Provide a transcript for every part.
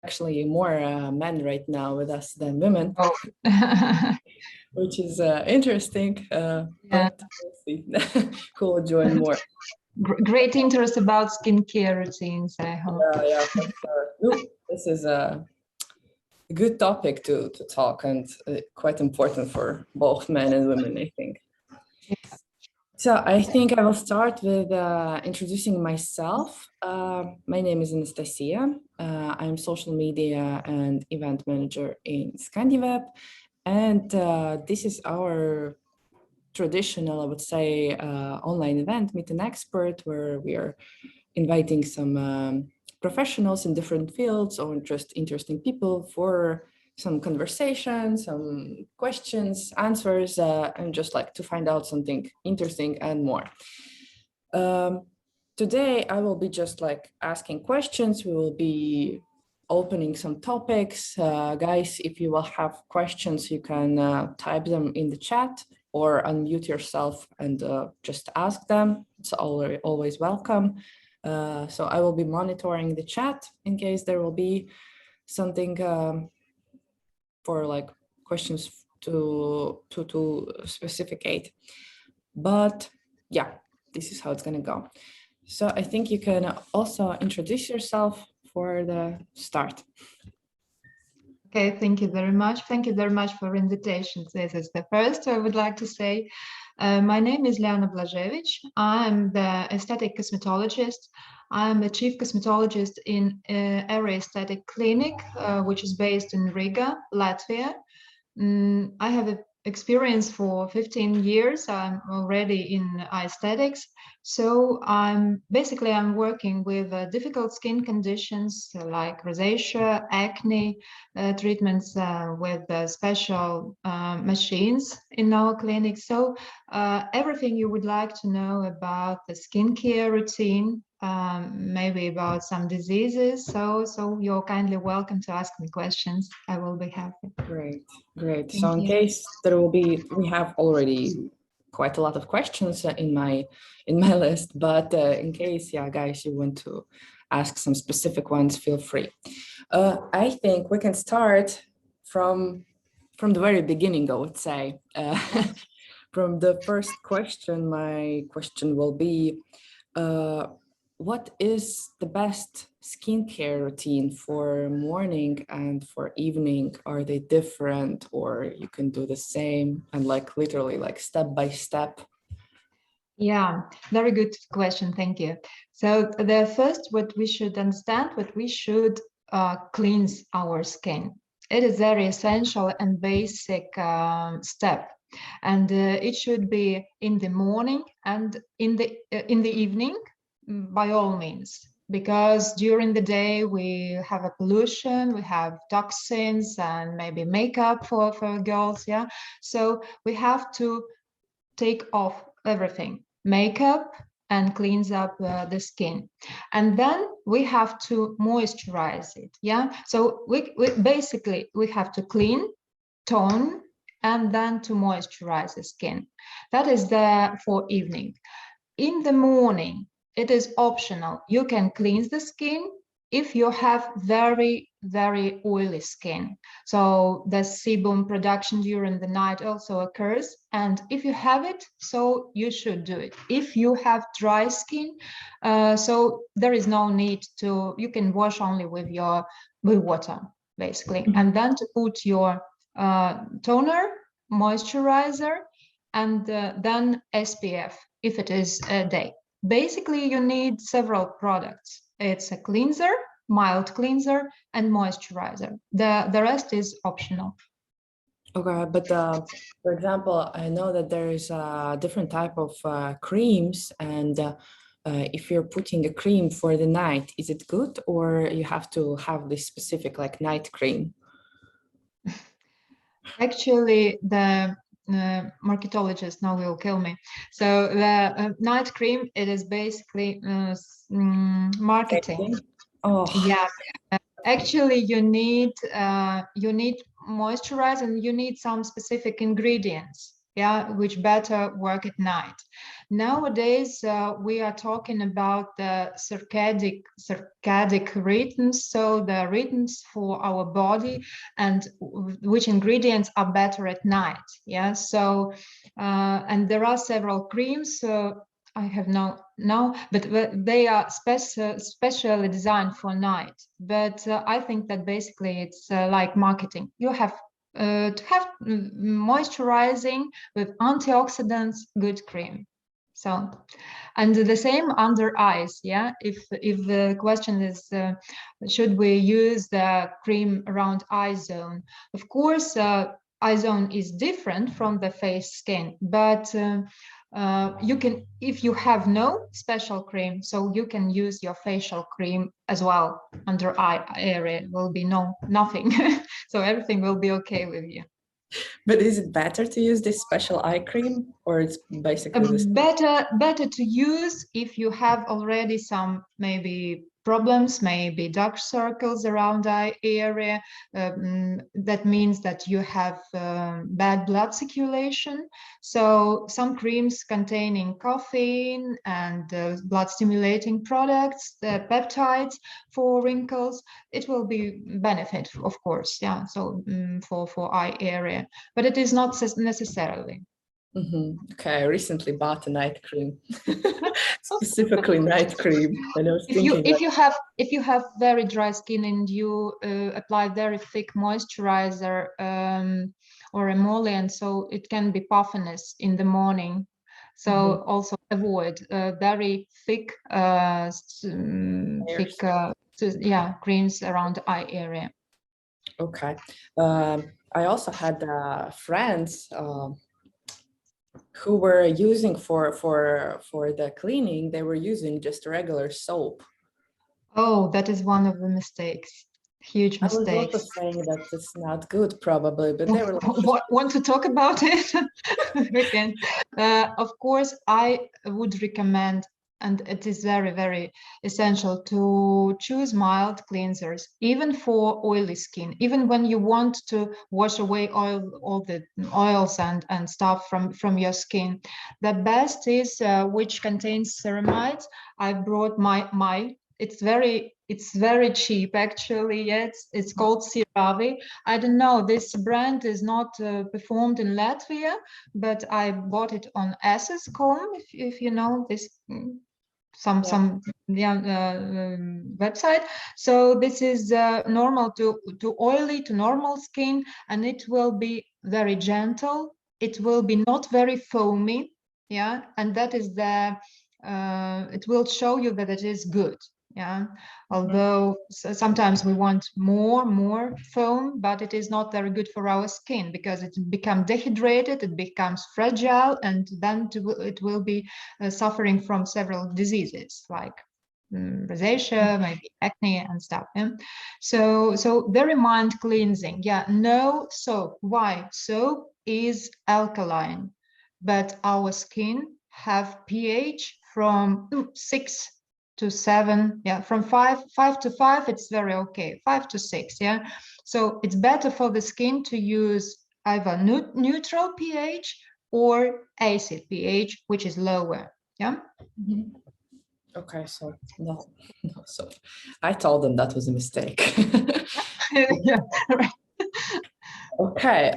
actually more men right now with us than women, Oh. which is interesting. Yeah. But we'll see who will join more. Great interest about skincare routines, I hope. Yeah, for sure. Ooh, this is a good topic to talk, and quite important for both men and women, I think. Yeah. So I think I will start with introducing myself. My name is Anastasia. I'm social media and event manager in Scandiweb. And this is our traditional, I would say, online event, Meet an Expert, where we are inviting some professionals in different fields or interesting people for some conversation, some questions, answers, and just like to find out something interesting and more. Today, I will be just like asking questions. We will be opening some topics. Guys, if you will have questions, you can type them in the chat or unmute yourself and just ask them. It's always welcome. So I will be monitoring the chat in case there will be something for like questions to specificate. But yeah, this is how it's gonna go. So I think you can also introduce yourself for the start. Okay, thank you very much. Thank you very much for invitation. This is the first I would like to say. My name is Liana Blazhevich. I'm the aesthetic cosmetologist. I'm a chief cosmetologist in Era Esthetic clinic, which is based in Riga, Latvia. I have experience for 15 years. I'm already in aesthetics. So I'm working with difficult skin conditions like rosacea, acne, treatments with special machines in our clinic. So everything you would like to know about the skincare routine, maybe about some diseases. So you're kindly welcome to ask me questions. I will be happy. Great, great. Thank so in you. case there will be, we have already quite a lot of questions in my list, but in case, yeah, guys, you want to ask some specific ones, feel free. I think we can start from the very beginning, I would say. From the first question, my question will be, what is the best skincare routine for morning and for evening? Are they different, or you can do the same and like literally like step by step? Yeah, very good question. Thank you. So the first, what we should understand, what we should cleanse our skin. It is very essential and basic step, and it should be in the morning and in the evening, by all means. Because during the day we have a pollution, we have toxins and maybe makeup for girls. Yeah, so we have to take off everything, makeup, and cleans up the skin, and then we have to moisturize it. Yeah, so we basically have to clean, tone, and then to moisturize the skin. That is the for evening. In the morning, it is optional. You can cleanse the skin if you have very, very oily skin. So the sebum production during the night also occurs. And if you have it, so you should do it. If you have dry skin, so there is no need to, you can wash only with water, basically. And then to put your toner, moisturizer, and then SPF, if it is a day. Basically, you need several products. It's a cleanser, mild cleanser, and moisturizer. The rest is optional. Okay, but for example, I know that there is a different type of creams, and if you're putting a cream for the night, is it good, or you have to have this specific like night cream? Actually, the marketologist now will kill me. So the night cream, it is basically marketing. Oh yeah. Actually, you need moisturize, and you need some specific ingredients yeah, which better work at night. Nowadays, we are talking about the circadic rhythms, so the rhythms for our body and which ingredients are better at night. Yeah, so and there are several creams. I have no, but they are specially designed for night. But I think that basically it's like marketing. You have to have moisturizing with antioxidants, good cream. So, and the same under eyes. Yeah, if the question is, should we use the cream around eye zone? Of course, eye zone is different from the face skin, but you can, if you have no special cream, so you can use your facial cream as well under eye area. Will be nothing, so everything will be okay with you. But is it better to use this special eye cream, or it's basically the same? Better to use if you have already some maybe problems, maybe dark circles around eye area. That means that you have bad blood circulation. So some creams containing caffeine and blood stimulating products, the peptides for wrinkles, it will be benefit, of course. Yeah. So for eye area, but it is not necessarily. Okay, I recently bought a night cream, specifically night cream, and I was thinking, if you have very dry skin and you apply very thick moisturizer or emollient, so it can be puffiness in the morning. So also avoid very thick creams around the eye area. Okay, I also had friends who were using for the cleaning, they were using just regular soap. Oh, that is one of the mistakes. Huge mistakes. I was also saying that it's not good, probably, but they were like, want to talk about it? We can. Of course, I would recommend, and it is very, very essential to choose mild cleansers, even for oily skin. Even when you want to wash away all the oils and stuff from your skin, the best is which contains ceramides. I brought my. It's very cheap actually. Yeah, it's called CeraVe. I don't know, this brand is not performed in Latvia, but I bought it on Access.com, if you know this some website. So this is normal to oily to normal skin, and it will be very gentle. It will be not very foamy. Yeah, and that is the it will show you that it is good. Yeah, although sometimes we want more foam, but it is not very good for our skin because it becomes dehydrated, it becomes fragile, and then it will be suffering from several diseases like rosacea, maybe acne and stuff. Yeah? So very mild cleansing. Yeah, no soap. Why? Soap is alkaline, but our skin have pH from 6 to 7, yeah, from 5 to 5, it's very okay, 5 to 6, yeah. So it's better for the skin to use either neutral pH or acid pH, which is lower, yeah. Okay, so no, so I told them that was a mistake. Yeah, right. Okay,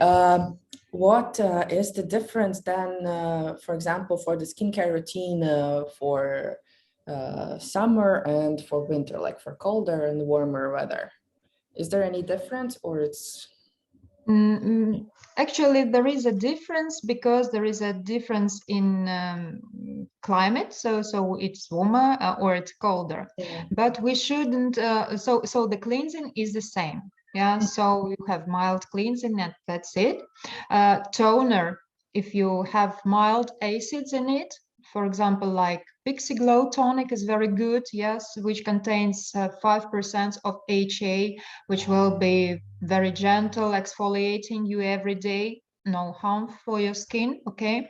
what is the difference then, for example, for the skincare routine for summer and for winter, like for colder and warmer weather? Is there any difference, or it's? Actually, there is a difference because there is a difference in climate. So it's warmer or it's colder, but we shouldn't. So the cleansing is the same. Yeah. So you have mild cleansing and that's it. Toner, if you have mild acids in it, for example, like Pixie Glow tonic is very good, yes, which contains 5% of HA, which will be very gentle, exfoliating you every day, no harm for your skin, okay?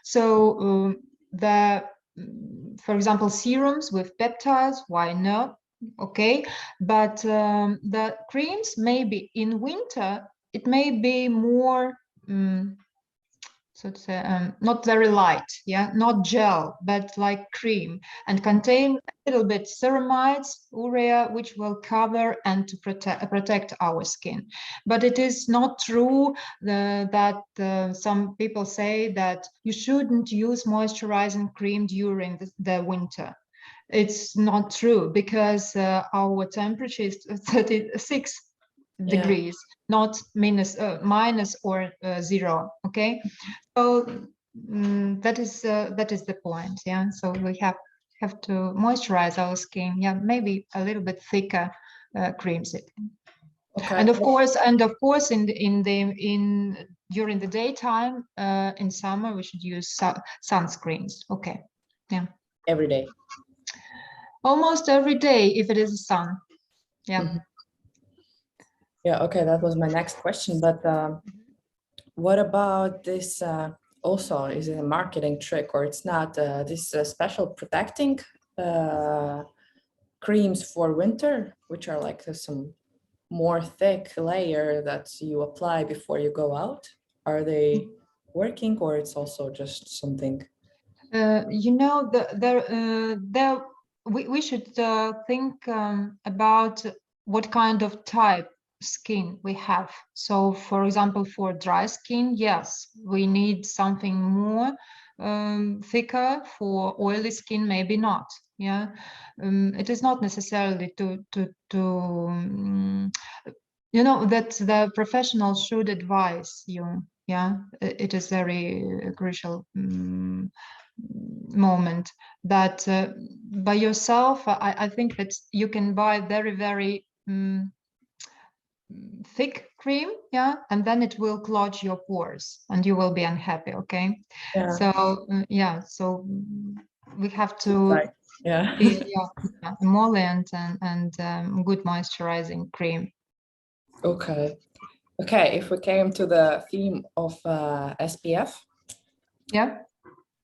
So for example, serums with peptides, why not? Okay, but the creams maybe in winter, it may be more, so to say, not very light, yeah, not gel, but like cream, and contain a little bit ceramides, urea, which will cover and to protect our skin. But it is not true that some people say that you shouldn't use moisturizing cream during the winter. It's not true, because our temperature is 36 degrees, not minus or 0. Okay, so that is the point. Yeah, so we have to moisturize our skin. Yeah, maybe a little bit thicker creams it. Okay. And of course, during the daytime, in summer, we should use sunscreens. Okay, yeah. Every day. Almost every day, if it is sun. Yeah. Mm-hmm. Yeah, okay, that was my next question. But what about this? Also, is it a marketing trick or it's not? This special protecting creams for winter, which are like some more thick layer that you apply before you go out. Are they working, or it's also just something? We should think about what kind of type skin we have. So, for example, for dry skin, yes, we need something more thicker. For oily skin, maybe not. Yeah, it is not necessarily that the professional should advise you. Yeah, it is very crucial moment that by yourself. I think that you can buy very, very thick cream, yeah, and then it will clog your pores and you will be unhappy. Okay, Yeah. So so we have to Right. Yeah. emollient and good moisturizing cream. Okay. Okay, if we came to the theme of SPF, Yeah,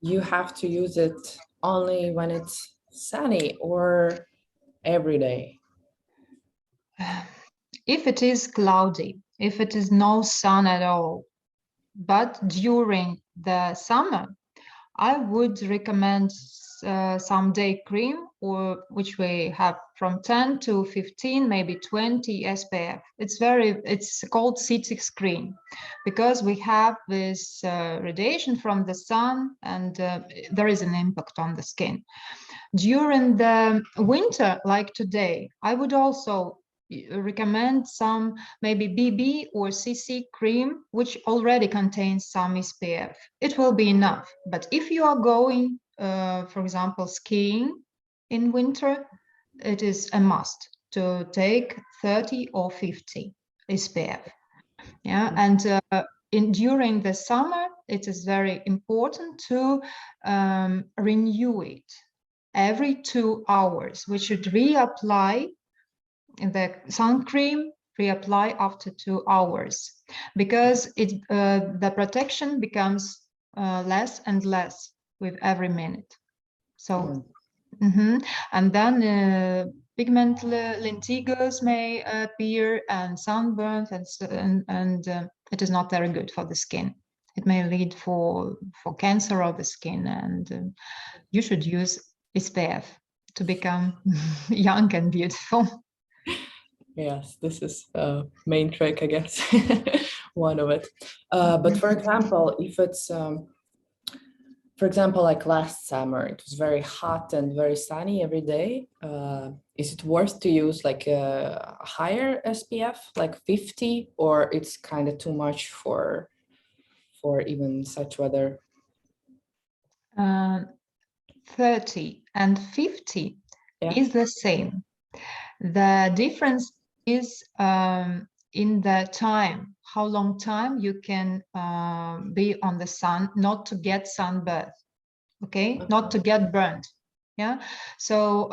you have to use it only when it's sunny or every day? if it is cloudy, if it is no sun at all, but during the summer, I would recommend some day cream, or which we have from 10 to 15, maybe 20 SPF. It's called C6 cream, because we have this radiation from the sun, and there is an impact on the skin. During the winter, like today, I would also recommend some maybe BB or CC cream, which already contains some SPF. It will be enough. But if you are going, for example, skiing in winter, it is a must to take 30 or 50 SPF. Yeah, and during the summer, it is very important to renew it every 2 hours. We should reapply the sun cream, reapply after 2 hours, because the protection becomes less and less with every minute. So, and then pigment lentigos may appear, and sunburns, and it is not very good for the skin. It may lead for cancer of the skin, and you should use SPF to become young and beautiful. Yes, this is a main trick, I guess, one of it. But for example, if it's, for example, like last summer, it was very hot and very sunny every day. Is it worth to use like a higher SPF, like 50, or it's kind of too much for even such weather? 30 and 50 is the same. The difference is in the time, how long time you can be on the sun, not to get sunburn, okay? Not to get burned. Yeah, so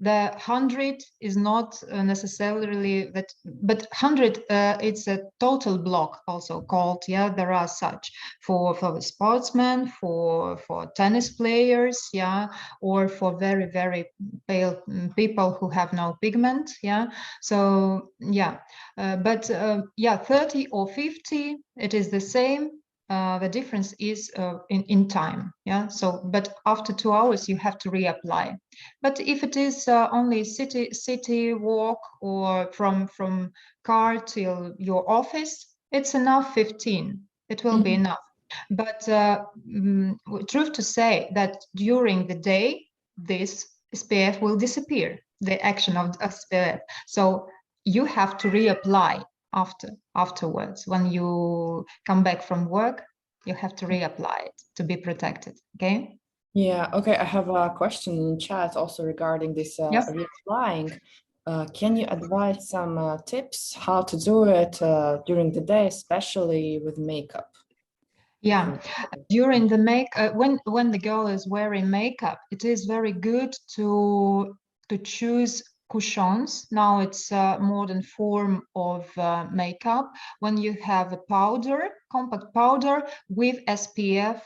the 100 is not necessarily that, but 100 it's a total block, also called. Yeah, there are such for the sportsmen, for tennis players, yeah, or for very, very pale people who have no pigment. Yeah, so yeah, but yeah, 30 or 50, it is the same. the difference is in time. Yeah. So, but after 2 hours, you have to reapply. But if it is only city walk or from car till your office, it's enough 15. It will be enough. But truth to say that during the day, this SPF will disappear, the action of SPF. So you have to reapply afterwards. When you come back from work, you have to reapply it to be protected. Okay. Yeah, okay. I have a question in chat also regarding this Yes. reapplying. Can you advise some tips how to do it during the day, especially with makeup? Yeah, during the when the girl is wearing makeup, it is very good to choose cushions. Now it's a modern form of makeup. When you have a powder, compact powder with SPF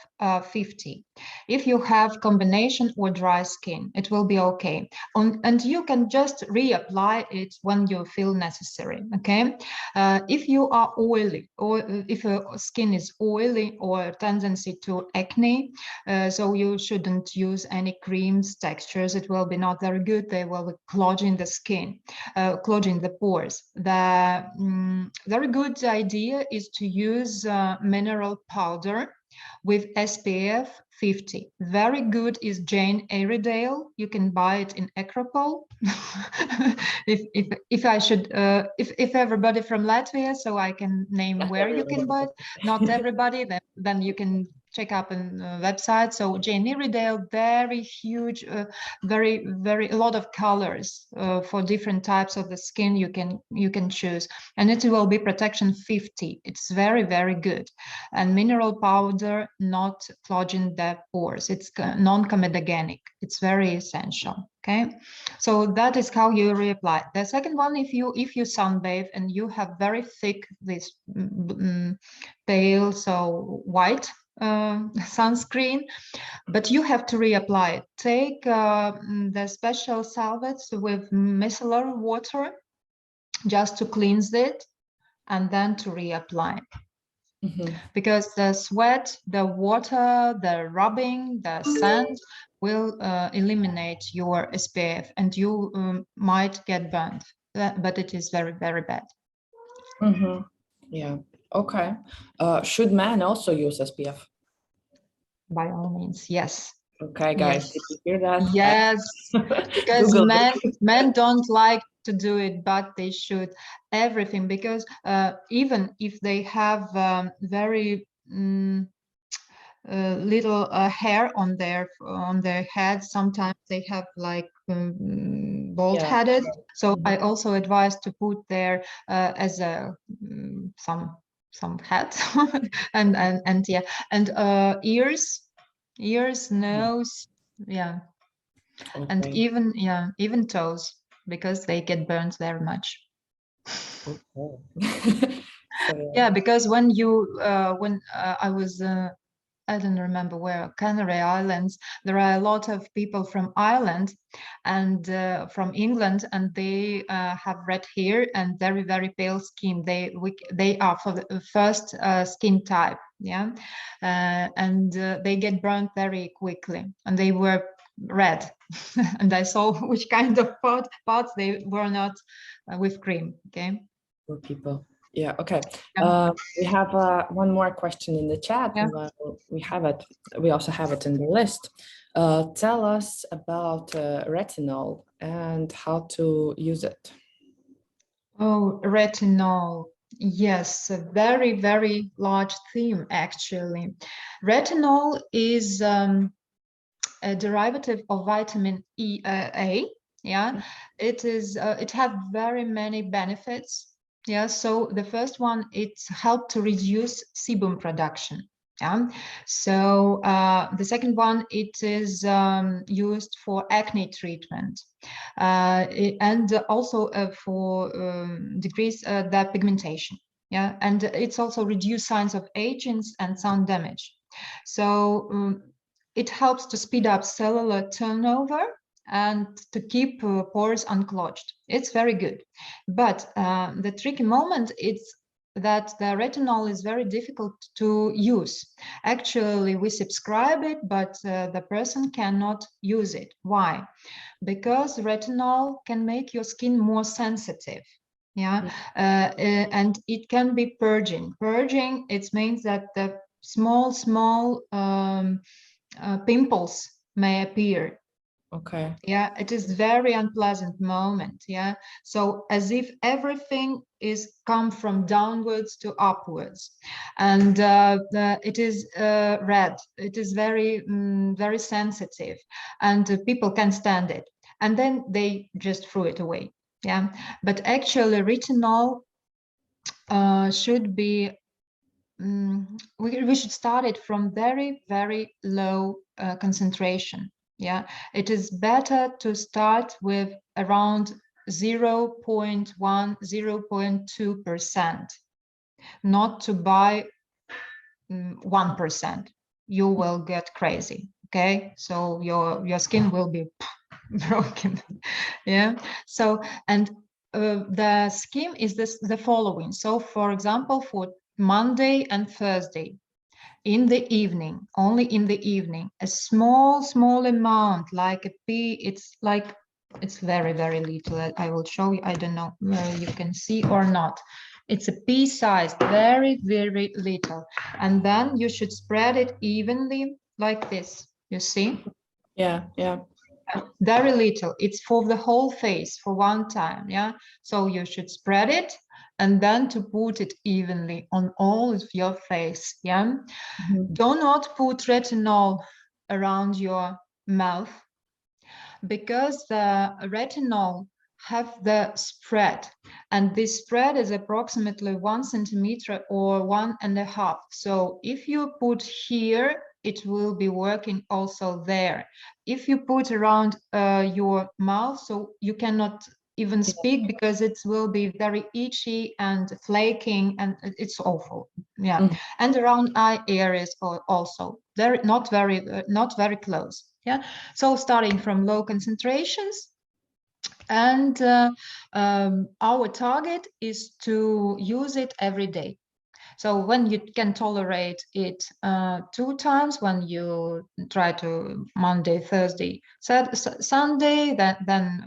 50. If you have combination or dry skin, it will be okay. And you can just reapply it when you feel necessary. Okay. If you are oily, or if your skin is oily or tendency to acne, so you shouldn't use any creams, textures. It will be not very good. They will be clogging the skin, clogging the pores. The very good idea is to use mineral powder with SPF 50. Very good is Jane Iredale. You can buy it in Acropole. if I should, if everybody from Latvia, so I can name where you can buy it. Not everybody, then you can check up on website. So Jane Iredale, very huge, very a lot of colors for different types of the skin you can choose, and it will be protection 50. It's very good, and mineral powder not clogging the pores. It's non-comedogenic. It's very essential. Okay, so that is how you reapply. The second one, if you sunbathe and you have very thick this pale, so white sunscreen, but you have to reapply it. Take the special salves with micellar water just to cleanse it and then to reapply. Because the sweat, the water, the rubbing, the sand will eliminate your SPF, and you might get burned, but it is very bad. Yeah, okay. Should men also use SPF? By all means, yes. Okay, guys, Yes. did you hear that? Yes, because men don't like to do it, but they should. Everything, because even if they have very little hair on their head, sometimes they have like bald headed. So I also advise to put there as a some hat and yeah, and ears, nose, yeah, and even toes, because they get burned very much. Yeah, because when I was I don't remember where, Canary Islands, there are a lot of people from Ireland and from England, and they have red hair and very pale skin. They are for the first skin type, yeah, and they get burnt very quickly, and they were red. And I saw which kind of parts they were not with cream. Okay. For people. Yeah, okay. We have one more question in the chat. Yeah. We have it. We also have it in the list. Tell us about retinol and how to use it. Oh, retinol. Yes, a very large theme, actually. Retinol is a derivative of vitamin A. Yeah, it is. It has very many benefits. Yeah, so the first one, it's helped to reduce sebum production. Yeah, so the second one, it is used for acne treatment, and also for decrease the pigmentation. Yeah, and it's also reduce signs of aging and sun damage. So it helps to speed up cellular turnover and to keep pores unclogged. It's very good. But the tricky moment is that the retinol is very difficult to use. Actually, we subscribe it, but the person cannot use it. Why? Because retinol can make your skin more sensitive. Yeah, and it can be purging. Purging, it means that the small pimples may appear. Okay. Yeah, it is very unpleasant moment. Yeah, so as if everything is come from downwards to upwards, and it is red. It is very very sensitive, and people can stand it, and then they just threw it away. Yeah, but actually retinol should be we should start it from very, very low concentration. Yeah, it is better to start with around 0.1, 0.2%, not to buy 1%. You will get crazy. Okay, so your skin will be broken. Yeah, so and the scheme is the following. So for example, for Monday and Thursday, in the evening, only in the evening, a small amount, like a pea. It's very, very little. I will show you. I don't know whether you can see or not. It's a pea size, very, very little. And then you should spread it evenly like this. You see? Yeah, yeah. Very little. It's for the whole face for one time. Yeah, so you should spread it and then to put it evenly on all of your face. Yeah, do not put retinol around your mouth, because the retinol have the spread, and this spread is approximately 1 centimeter or 1.5. So if you put here, it will be working also there. If you put around your mouth, so you cannot even speak, because it will be very itchy and flaking, and it's awful. Yeah, and around eye areas also. They're not very close. Yeah, so starting from low concentrations, and our target is to use it every day. So when you can tolerate it 2 times, when you try to Monday, Thursday, Sunday, then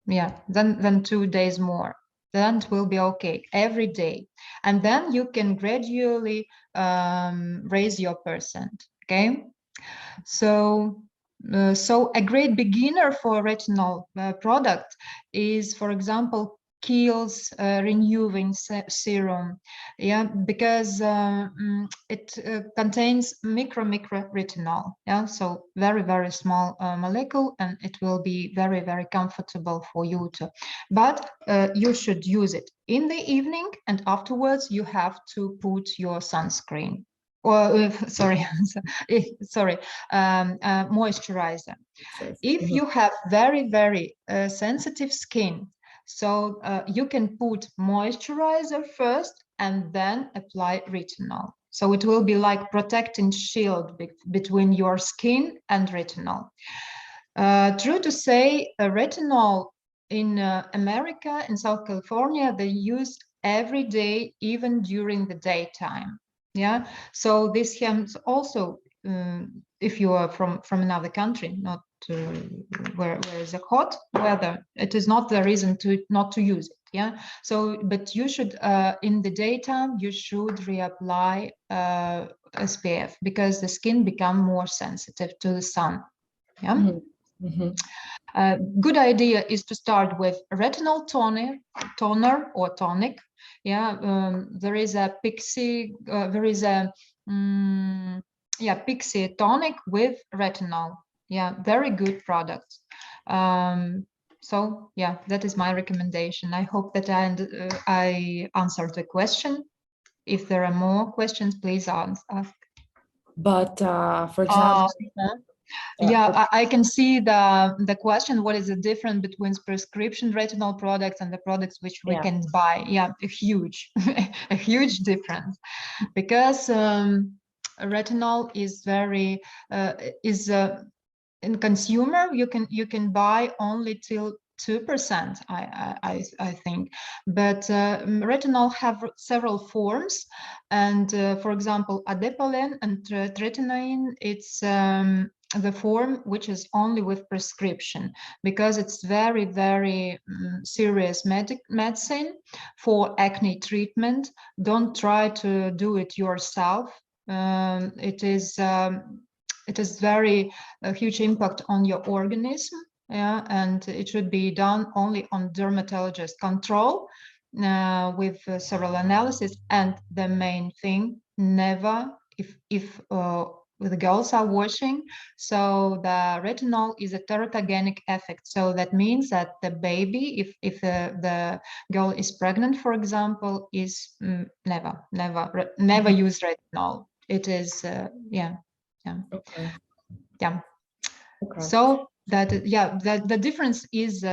yeah, then 2 days more, then it will be okay every day. And then you can gradually raise your percent. Okay, so a great beginner for retinol product is, for example, Kiehl's renewing serum. Yeah, because it contains micro retinol. Yeah, so very, very small molecule, and it will be very, very comfortable for you to. But you should use it in the evening, and afterwards you have to put your sunscreen. Or sorry, moisturizer. If you have very, very sensitive skin, so you can put moisturizer first and then apply retinol. So it will be like protecting shield between your skin and retinol. True to say, retinol in America, in South California, they use every day, even during the daytime. Yeah, so this comes also if you are from another country, not where is a hot weather, it is not the reason to not to use it. Yeah, so but you should in the daytime you should reapply SPF, because the skin become more sensitive to the sun. Yeah. Good idea is to start with retinol toner or tonic. Yeah, there is a Pixie, Pixie tonic with retinol. Yeah, very good product. So yeah, that is my recommendation. I hope that I answered the question. If there are more questions, please ask. But for example, yeah, I can see the question, what is the difference between prescription retinol products and the products which we can buy? Yeah, a huge a huge difference, because retinol is very in consumer, you can buy only till 2%, I think. But retinol have several forms, and for example, adapalene and tretinoin, it's the form which is only with prescription, because it's very, very serious medicine for acne treatment. Don't try to do it yourself. It is very a huge impact on your organism. Yeah, and it should be done only on dermatologist control with several analysis. And the main thing, never, if the girls are washing, so the retinol is a teratogenic effect. So that means that the baby, if the girl is pregnant, for example, is never use retinol. It is yeah. Okay. Yeah. Okay. So that the difference is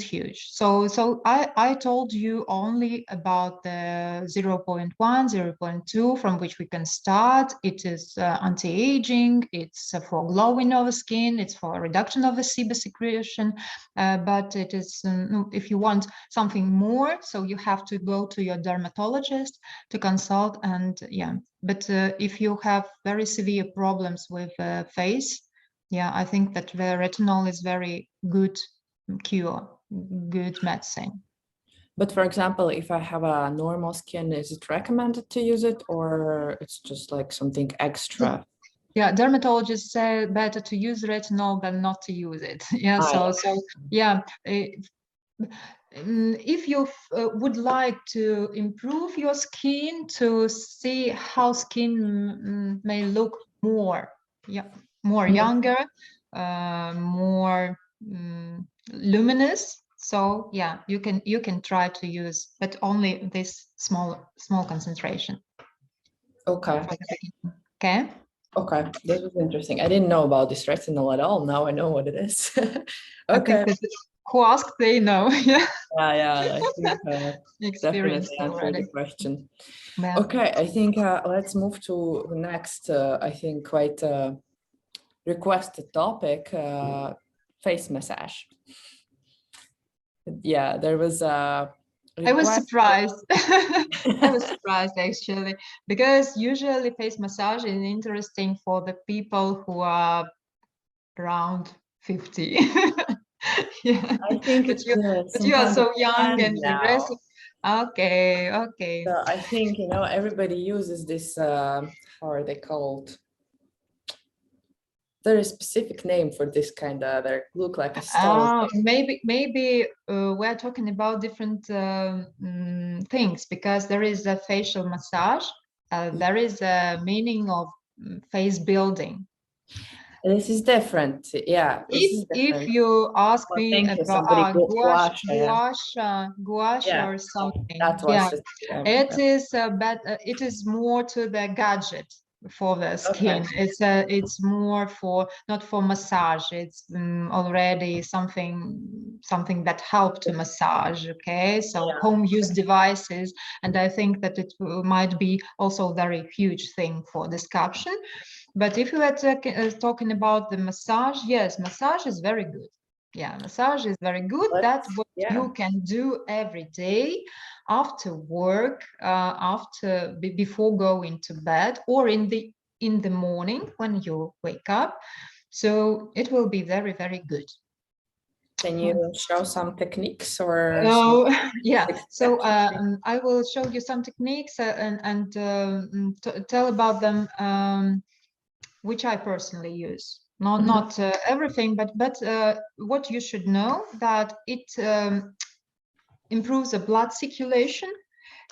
huge. So I told you only about the 0.1, 0.2 from which we can start. It is anti-aging, it's for glowing of the skin, it's for reduction of the sebum secretion, but it is if you want something more, so you have to go to your dermatologist to consult. And yeah, but if you have very severe problems with face, yeah, I think that the retinol is very good cure, good medicine. But for example, if I have a normal skin, is it recommended to use it, or it's just like something extra? Yeah, dermatologists say better to use retinol than not to use it. Yeah, so yeah, if you would like to improve your skin, to see how skin may look more, more younger, more luminous. So yeah, you can try to use, but only this small concentration. Okay. Okay. Okay, this was interesting. I didn't know about this retinol at all. Now I know what it is. Okay. I think who asked, they know. Yeah. Yeah. I think Experience definitely answered the question. Yeah. Okay, I think let's move to the next, I think quite requested topic, face massage. Yeah, there was a I was surprised. I was surprised actually, because usually face massage is interesting for the people who are around 50. Yeah, I think but it's you are so young and now. aggressive. Okay. So I think, everybody uses this, how are they called? There is a specific name for this kind of, they look like a stone. Maybe we're talking about different things, because there is a facial massage. There is a meaning of face building. This is different. Yeah. If you ask me about gouache Yeah, or something, that was yeah, it is it is more to the gadget for the skin. Okay. It's more for, not for massage. It's already something that help to massage. Okay, so home use devices, and I think that it might be also a very huge thing for discussion. But if you are talking about the massage, yes, massage is very good. Yeah, massage is very good. That's what you can do every day after work, before going to bed, or in the morning when you wake up. So it will be very, very good. Can you show some techniques or? Yeah. So I will show you some techniques and tell about them. Which I personally use. Not everything, but what you should know, that it improves the blood circulation.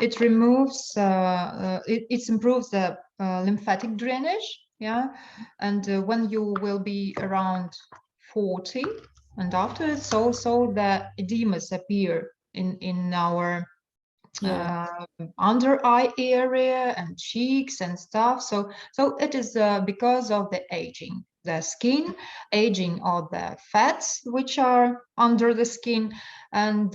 It removes, it improves the lymphatic drainage. Yeah, and when you will be around 40 and after, it's also the edemas appear in our under eye area and cheeks and stuff. So it is because of the aging. the skin, aging of the fats which are under the skin, and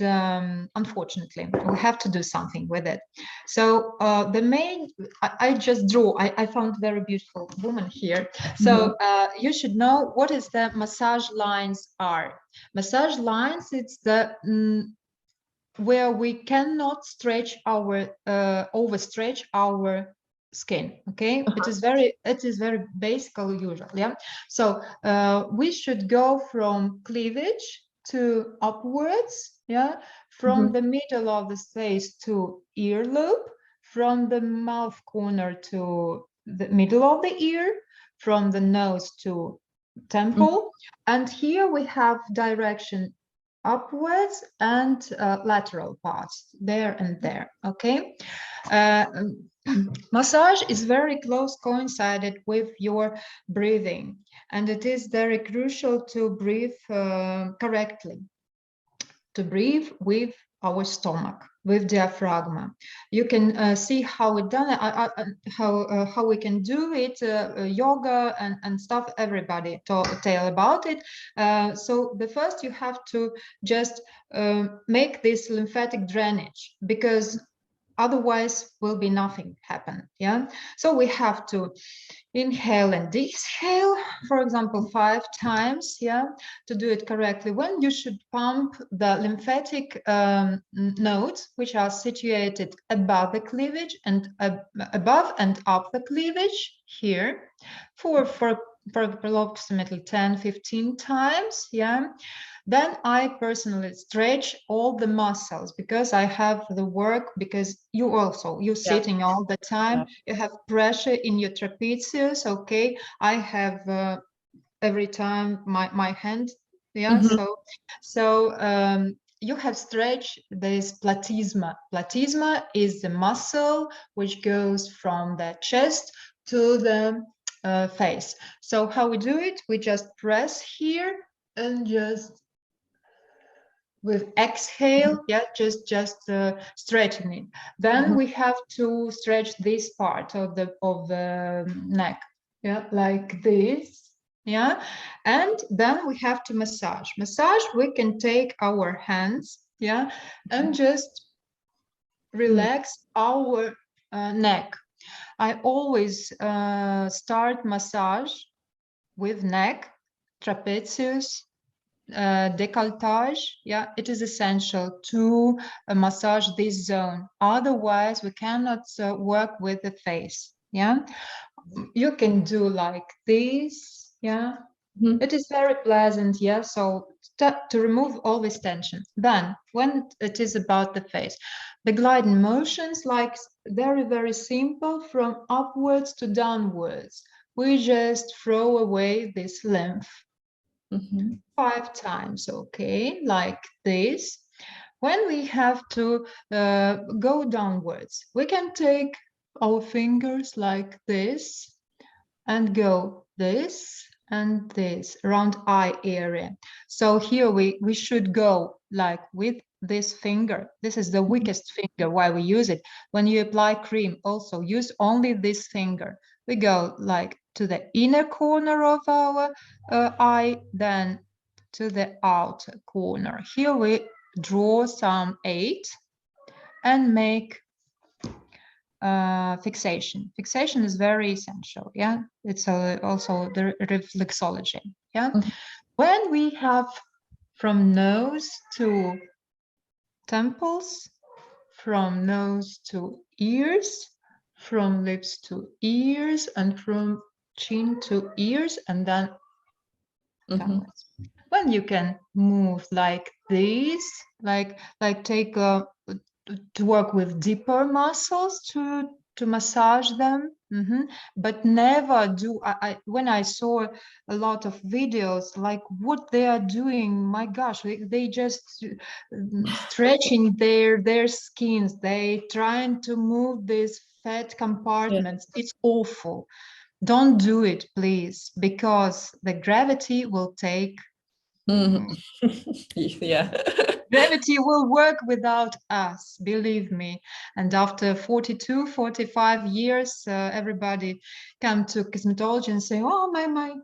unfortunately we have to do something with it. So the main, I just draw, I found very beautiful woman here. So you should know what is the massage lines are. Massage lines, it's the where we cannot stretch our overstretch our skin. Okay, it is very basic or usual. Yeah, so we should go from cleavage to upwards. Yeah, from the middle of the face to earlobe, from the mouth corner to the middle of the ear, from the nose to temple, and here we have direction upwards and lateral parts there and there. Okay, massage is very close coincided with your breathing, and it is very crucial to breathe correctly, to breathe with our stomach, with diaphragm. You can see how it done, how we can do it, yoga and stuff, everybody tell about it. So the first you have to just make this lymphatic drainage, because otherwise will be nothing happen. Yeah, so we have to inhale and exhale, for example, 5 times, yeah, to do it correctly. When you should pump the lymphatic nodes, which are situated above the cleavage and above and up the cleavage here, for approximately 10-15 times, yeah. Then I personally stretch all the muscles, because I have the work, because you're sitting all the time, you have pressure in your trapezius. Okay, I have every time my hand, yeah. So you have stretched this platysma. Platysma is the muscle which goes from the chest to the face. So how we do it? We just press here and just with exhale, yeah, just stretching it. Then we have to stretch this part of the neck, yeah, like this, yeah. And then we have to massage. We can take our hands, yeah, and just relax our neck. I always start massage with neck, trapezius, décolletage. Yeah, it is essential to massage this zone, otherwise we cannot work with the face. Yeah, you can do like this. Yeah, it is very pleasant. Yeah, so to remove all this tension. Then when it is about the face, the gliding motions, like very simple, from upwards to downwards, we just throw away this lymph. 5 times, okay, like this. When we have to go downwards, we can take our fingers like this and go this and this around eye area. So here we should go like with this finger. This is the weakest finger, why we use it. When you apply cream, also use only this finger. We go like to the inner corner of our eye, then to the outer corner. Here we draw some 8 and make fixation. Fixation is very essential. Yeah, it's also the reflexology. Yeah, when we have from nose to temples, from nose to ears, from lips to ears, and from chin to ears, and then downwards. When you can move like this, like take to work with deeper muscles to massage them. But never do when I saw a lot of videos, like what they are doing, my gosh, they just stretching their skins, they trying to move these fat compartments. It's awful. Don't do it, please, because the gravity will take Yeah. Gravity will work without us, believe me. And after 42, 45 years, everybody come to cosmetology and say, oh,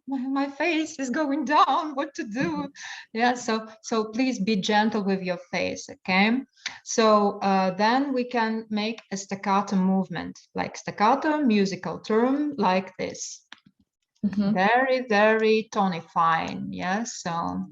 my face is going down, what to do? Yeah, so please be gentle with your face, okay? So then we can make a staccato movement, like staccato, musical term, like this. Very, very tonifying, yes, so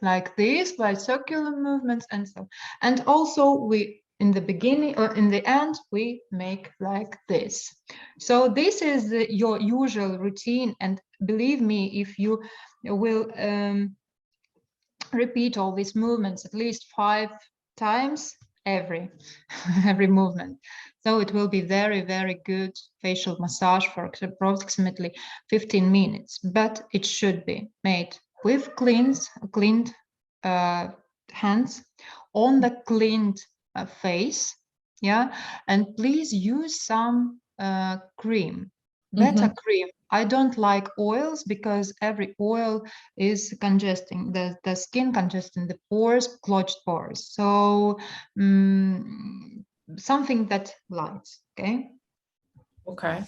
like this, by circular movements and so. And also we, in the beginning or in the end, we make like this. So this is your usual routine, and believe me, if you will repeat all these movements at least 5 times every movement, so it will be very, very good facial massage for approximately 15 minutes, but it should be made with cleaned hands on the cleaned face, yeah. And please use some cream, better cream. I don't like oils because every oil is congesting the skin, congesting the pores, clogged pores. So something that lights, okay? Okay.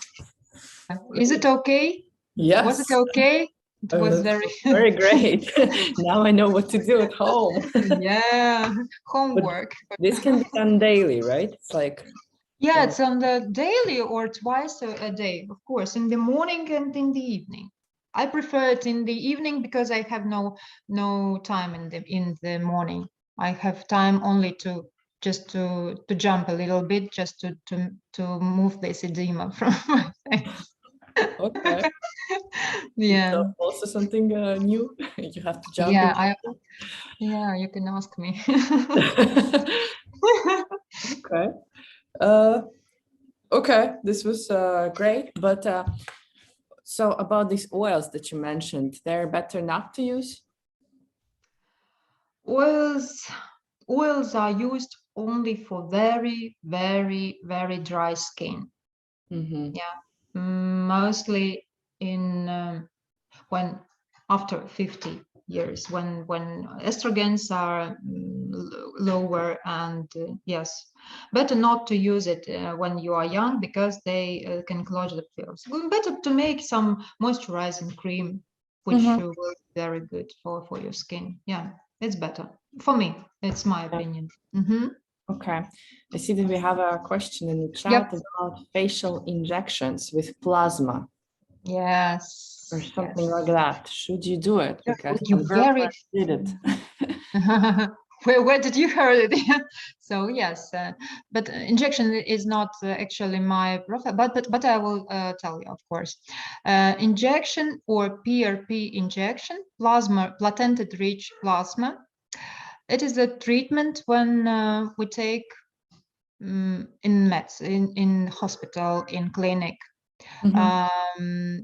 Is it okay? Yes. Was it okay? It was very very great. Now I know what to do at home. Yeah, homework. But this can be done daily, right? It's like, yeah, it's on the daily or twice a day, of course, in the morning and in the evening. I prefer it in the evening because I have no time in the morning. I have time only to just to jump a little bit, just to move this edema from my face. okay. Yeah. So also something new. You have to jump. Yeah, you can ask me. Okay. Okay, this was great. But so about these oils that you mentioned, they're better not to use? Oils are used only for very, very, very dry skin. Yeah, mostly in when after 50 years, when estrogens are lower, and yes, better not to use it when you are young because they can clog the pores. Better to make some moisturizing cream, which will be very good for your skin. Yeah, it's better for me. It's my opinion. Okay, I see that we have a question in the chat about facial injections with plasma. Yes. Or something like that. Should you do it? Because You very did it. where did you hear it? So yes, but injection is not actually my profile, but I will tell you, of course. Injection or PRP injection, plasma, placental rich plasma. It is a treatment when we take in meds, in hospital, in clinic.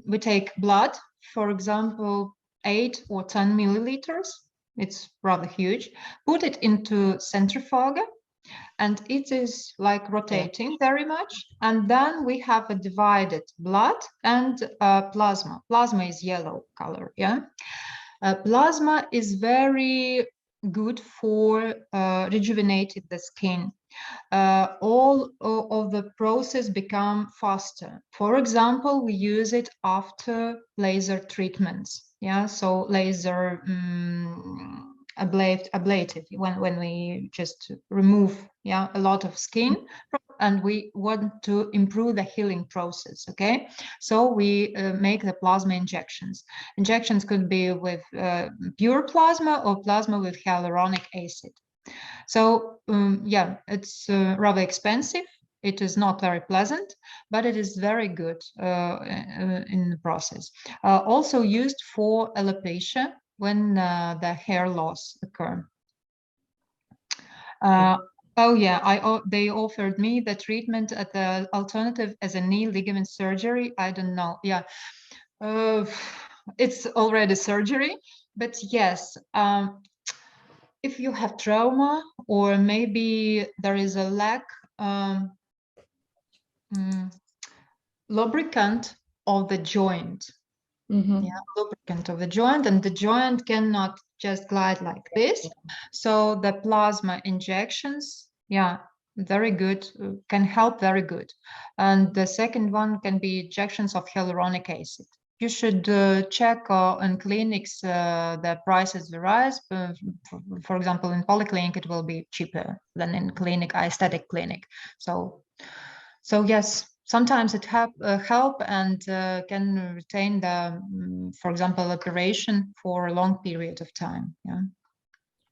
We take blood, for example, 8 or 10 milliliters. It's rather huge. Put it into centrifuge, and it is like rotating very much. And then we have a divided blood and plasma. Plasma is yellow color, yeah. Plasma is very good for rejuvenating the skin. All of the process become faster. For example, we use it after laser treatments. Yeah, so laser ablative when we just remove a lot of skin, and we want to improve the healing process. Okay, so we make the plasma injections. Injections could be with pure plasma or plasma with hyaluronic acid. So yeah, it's rather expensive. It is not very pleasant, but it is very good in the process. Also used for alopecia when the hair loss occur. Oh yeah, they offered me the treatment at the alternative as a knee ligament surgery. I don't know. Yeah, it's already surgery, but yes. If you have trauma, or maybe there is a lack lubricant of the joint, Yeah, lubricant of the joint, and the joint cannot just glide like this. So the plasma injections, yeah, very good, can help very good. And the second one can be injections of hyaluronic acid. You should check in clinics, the prices varies. For example, in polyclinic, it will be cheaper than in clinic, aesthetic clinic. So yes, sometimes it help and can retain the, for example, operation for a long period of time. Yeah.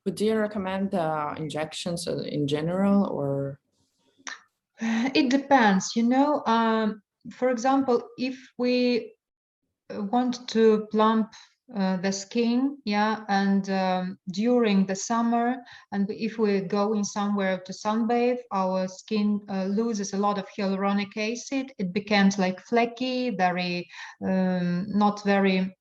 Would you recommend injections in general, or? It depends, you know. For example, if we want to plump the skin, yeah, and during the summer, and if we're going somewhere to sunbathe, our skin loses a lot of hyaluronic acid. It becomes like flaky, very not very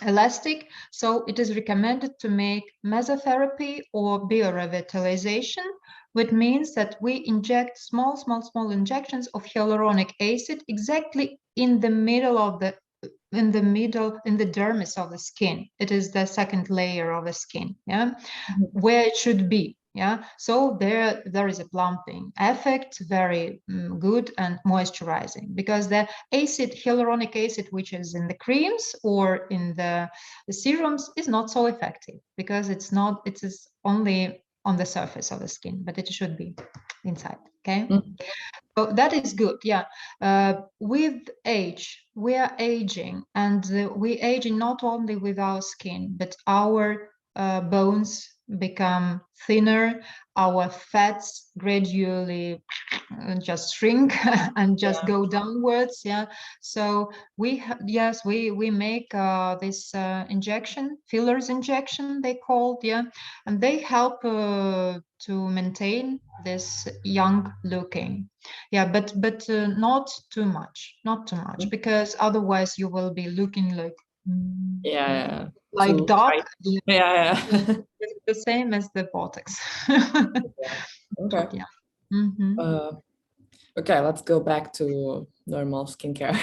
elastic. So it is recommended to make mesotherapy or biorevitalization, which means that we inject small injections of hyaluronic acid exactly in the middle of the in the dermis of the skin. It is the second layer of the skin, yeah, where it should be. Yeah, so there is a plumping effect, very good and moisturizing, because the acid, hyaluronic acid, which is in the creams or in the serums, is not so effective, because it is only on the surface of the skin, but it should be inside. Okay. So that is good, yeah. With age, we are aging, and we aging not only with our skin, but our bones become thinner, our fats gradually just shrink and just go downwards. Yeah. So yes, we make this injection, fillers injection they called, yeah, and they help to maintain this young looking. Yeah, but not too much, because otherwise you will be looking like Yeah, like dark. yeah. The same as the Botox. Okay. Yeah. Mm-hmm. Okay, let's go back to normal skincare.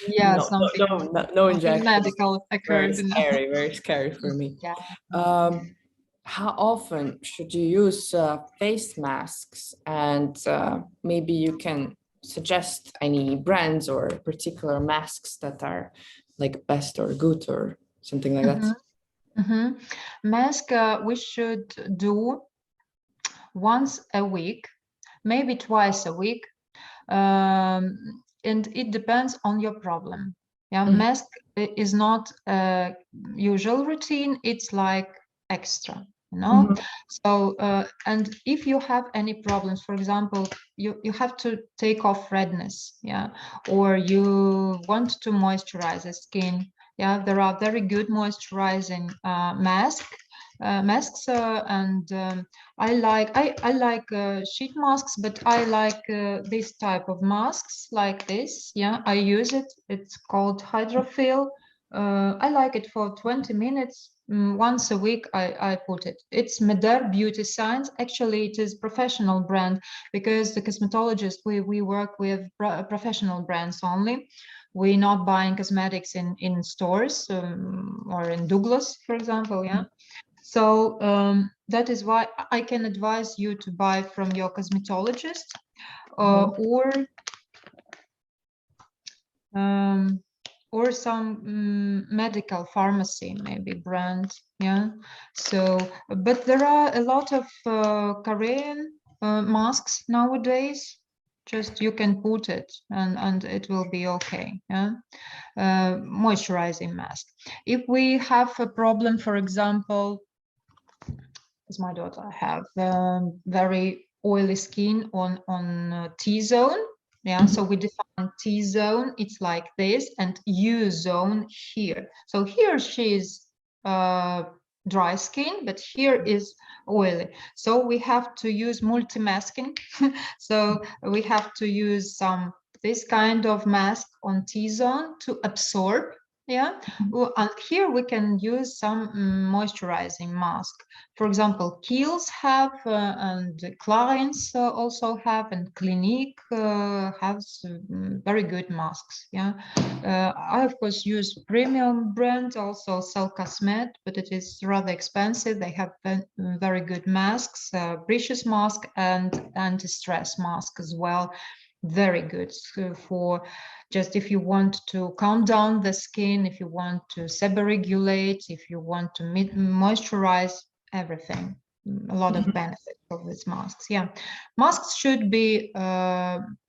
Yeah, something No injections. medical Very occurred. scary, very scary for me. Yeah. How often should you use face masks? And maybe you can suggest any brands or particular masks that are like best or good or something like that. Mask we should do once a week, maybe twice a week, and it depends on your problem. Yeah, mask is not a usual routine, it's like extra, you know. So and if you have any problems, for example, you have to take off redness, yeah, or you want to moisturize the skin, yeah, there are very good moisturizing masks, and I like sheet masks, but I like this type of masks like this. Yeah, I use it. It's called hydrophil. I like it for 20 minutes. Once a week I put it. It's Meder Beauty Science. Actually, it is professional brand, because the cosmetologist, we work with professional brands only. We're not buying cosmetics in stores or in Douglas, for example. Yeah. So that is why I can advise you to buy from your cosmetologist or some medical pharmacy, maybe brand. Yeah. So, but there are a lot of Korean masks nowadays. Just you can put it and it will be okay. Yeah. Moisturizing mask. If we have a problem, for example, as my daughter have very oily skin on T-zone. Yeah, so we define T-zone, it's like this, and U-zone here. So here she's dry skin, but here is oily. So we have to use multi-masking. So we have to use this kind of mask on T-zone to absorb Yeah, well, and here we can use some moisturizing mask. For example, Kiehl's have and clients also have, and Clinique has very good masks. Yeah, I of course use premium brand, also sell Cosmet, but it is rather expensive. They have very good masks, precious mask and anti-stress mask as well. Very good for just if you want to calm down the skin, if you want to sebo-regulate, if you want to moisturize everything. A lot of benefits of these masks. Yeah, masks should be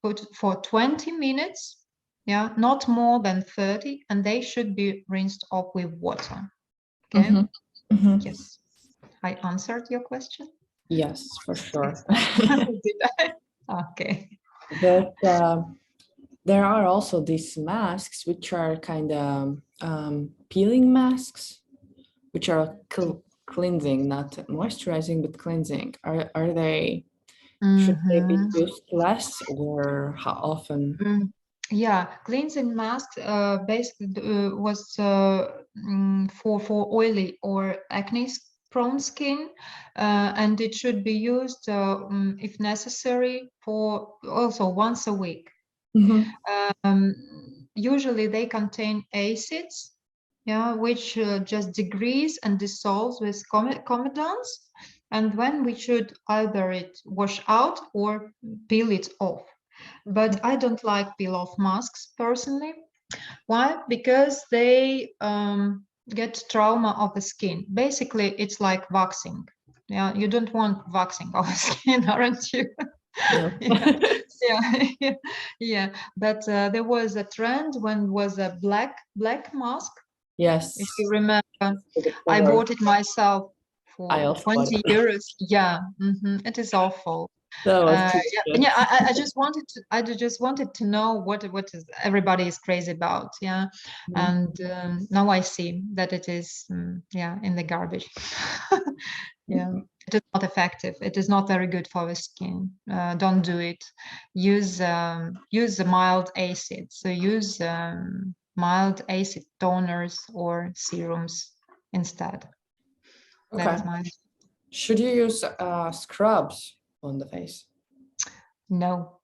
put for 20 minutes. Yeah, not more than 30, and they should be rinsed off with water. Okay. Yes, I answered your question. Yes, for sure. Did I? Okay. But there are also these masks which are kind of peeling masks, which are cleansing, not moisturizing, but cleansing. Are they, should they be used less, or how often? Yeah, cleansing mask basically was for oily or acne prone skin, and it should be used if necessary for also once a week. Usually they contain acids, yeah, which just degrease and dissolves with comedons, and when we should either it wash out or peel it off. But I don't like peel off masks personally. Why? Because they get trauma of the skin. Basically, it's like waxing. Yeah, you don't want waxing of the skin, aren't you? No. Yeah. Yeah. But there was a trend when was a black mask. Yes. If you remember, I bought it myself I for also 20 euros. Yeah, it is awful. That was Yeah, I just wanted to know what is everybody is crazy about. Yeah, and now I see that it is yeah, in the garbage. Yeah, it is not effective. It is not very good for the skin. Don't do it. Use use the mild acid. So use mild acid toners or serums instead. That Okay. is my Should you use scrubs on the face? no.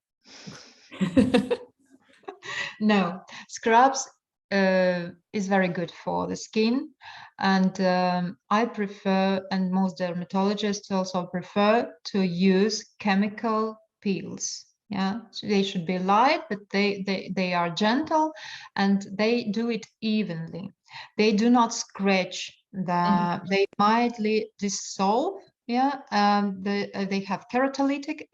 No, scrubs is very good for the skin, and I prefer, and most dermatologists also prefer to use chemical peels. Yeah, so they should be light, but they are gentle, and they do it evenly. They do not scratch. They mildly dissolve. Yeah, they have keratolytic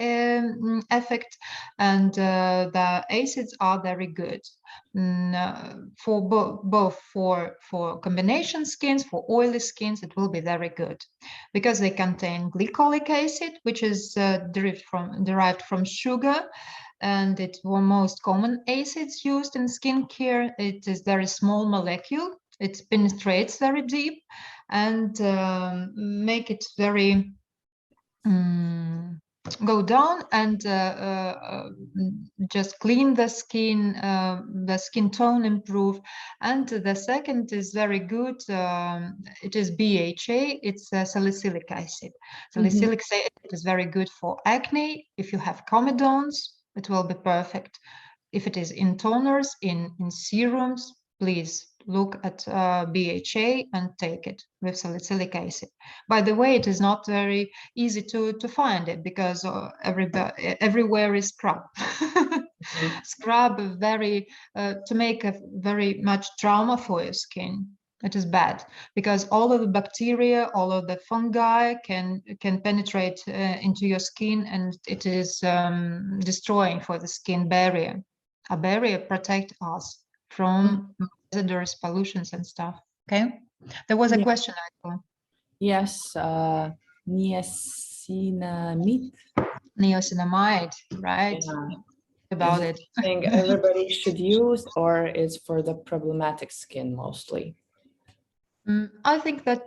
effect, and the acids are very good for both for combination skins, for oily skins. It will be very good because they contain glycolic acid, which is derived from sugar, and it's one most common acids used in skincare. It is very small molecule. It penetrates very deep and make it very go down and just clean the skin tone improve. And the second is very good. It is BHA. It's salicylic acid. Salicylic acid is very good for acne. If you have comedones, it will be perfect. If it is in toners, in serums, please look at BHA and take it with salicylic acid. By the way, it is not very easy to find it because everywhere is scrub. Scrub very to make a very much trauma for your skin. It is bad because all of the bacteria, all of the fungi can penetrate into your skin, and it is destroying for the skin barrier. A barrier protect us from hazardous pollutions and stuff. Okay, there was a question I thought. Yes, niacinamide. Niacinamide, right? Yeah. About Is it. something everybody should use, or is for the problematic skin mostly? I think that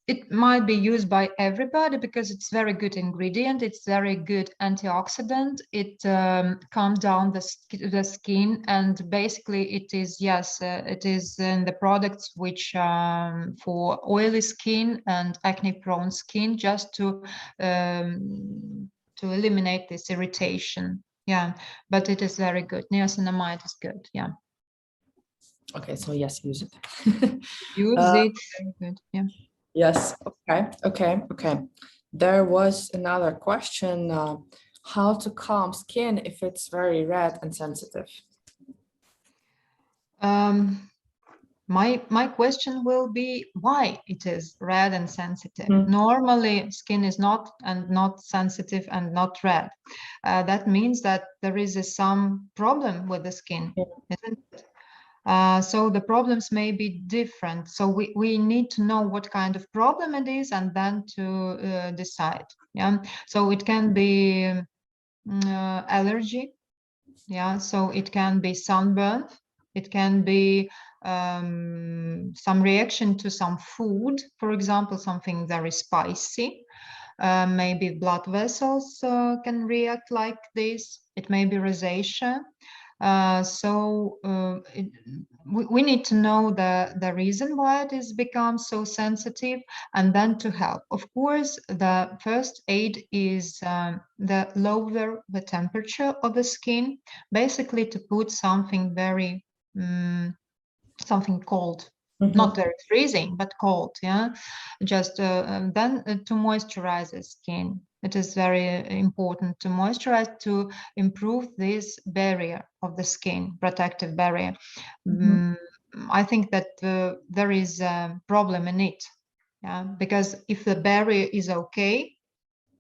it might be used by everybody because it's very good ingredient. It's very good antioxidant. It calms down the skin, and basically it is, yes, it is in the products which for oily skin and acne-prone skin, just to eliminate this irritation. Yeah, but it is very good. Niacinamide is good. Yeah. Okay, so yes, use it. Use it. Very good. Yeah. Yes. Okay. There was another question: how to calm skin if it's very red and sensitive? My question will be why it is red and sensitive. Mm. Normally, skin is not sensitive and not red. That means that there is some problem with the skin, isn't it? So the problems may be different. So we need to know what kind of problem it is and then to decide. Yeah. So it can be allergy. Yeah. So it can be sunburn. It can be some reaction to some food, for example, something very spicy. Maybe blood vessels can react like this. It may be rosacea. We need to know the reason why it has become so sensitive, and then to help. Of course, the first aid is the lower the temperature of the skin, basically to put something very something cold. Not very freezing, but cold. Yeah, just then to moisturize the skin. It is very important to moisturize to improve this barrier of the skin, protective barrier. I think that there is a problem in it. Yeah, because if the barrier is okay,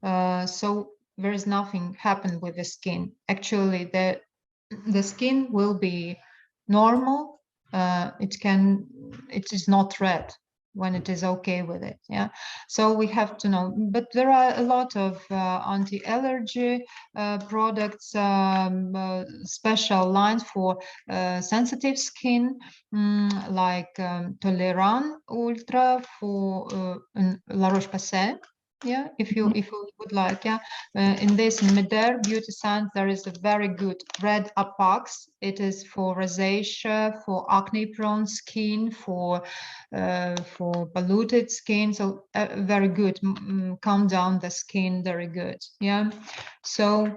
so there is nothing happen with the skin. Actually, the skin will be normal. It is not red when it is okay with it. Yeah, so we have to know. But there are a lot of anti-allergy products, special lines for sensitive skin, like Toleran Ultra for La Roche-Posay. Yeah, if you would like. Yeah, in this Meder Beauty Science, there is a very good red Apax. It is for rosacea, for acne-prone skin, for polluted skin. So very good, calm down the skin. Very good. Yeah, so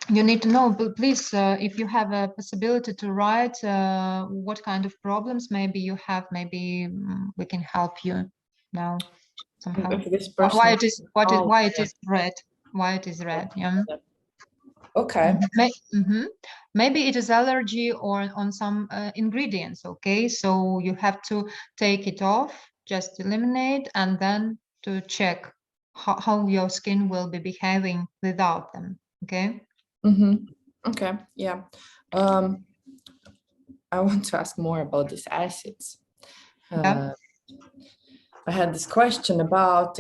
you need to know, but please, if you have a possibility to write what kind of problems maybe you have, maybe we can help you now. Somehow. Why it is red? Why it is red? Yeah. Okay. Maybe it is allergy or on some ingredients. Okay, so you have to take it off, just eliminate, and then to check how your skin will be behaving without them. Okay. Okay. Yeah. I want to ask more about these acids. Yeah. I had this question about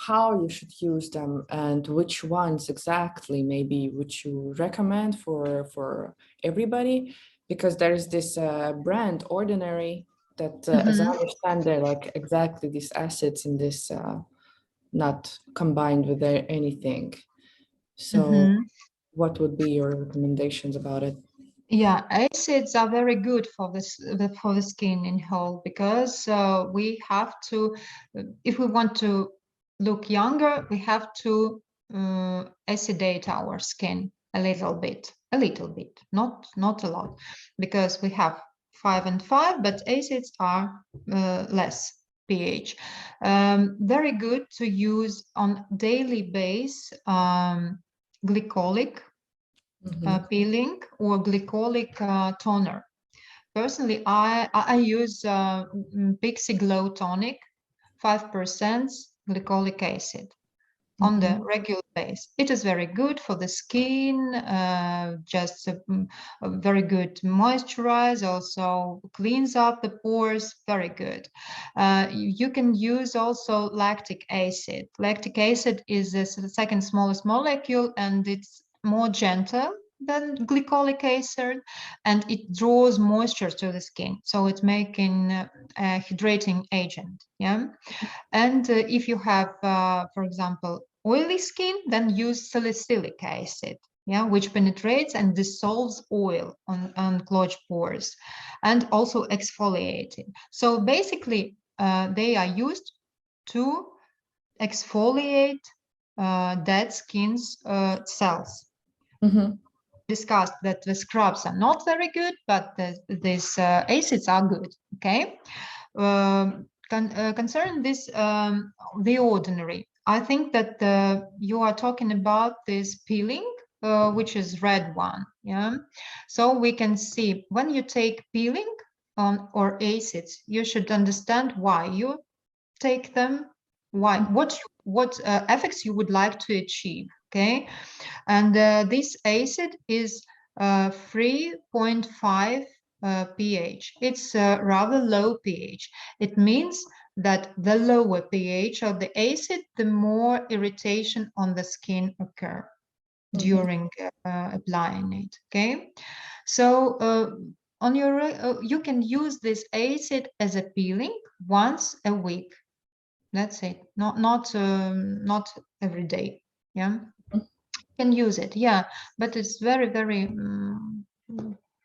how you should use them and which ones exactly maybe would you recommend for everybody, because there is this brand Ordinary that as I understand they're like exactly these acids in this not combined with anything. So what would be your recommendations about it? Yeah, acids are very good for the skin in whole, because we have to, if we want to look younger, we have to acidate our skin a little bit, not a lot, because we have 5 and 5, but acids are less pH. Very good to use on daily base glycolic peeling or glycolic toner. Personally, I use Pixie Glow Tonic, 5% glycolic acid on the regular base. It is very good for the skin, just a very good moisturize, also cleans up the pores, very good. You can use also lactic acid. Lactic acid is the second smallest molecule, and it's more gentle than glycolic acid, and it draws moisture to the skin. So it's making a hydrating agent. Yeah. And if you have, for example, oily skin, then use salicylic acid, yeah, which penetrates and dissolves oil on clogged pores, and also exfoliating. So basically, they are used to exfoliate dead skin's cells. Mm-hmm. Discussed that the scrubs are not very good, but these acids are good. Okay. Concerning this, the ordinary, I think that you are talking about this peeling, which is red one. Yeah. So we can see when you take peeling or acids, you should understand why you take them, why, what effects you would like to achieve. Okay. And this acid is 3.5 pH. It's rather low pH. It means that the lower pH of the acid, the more irritation on the skin occur during applying it. Okay, so on your you can use this acid as a peeling once a week. That's it. Not every day. Yeah. Can use it, yeah, but it's very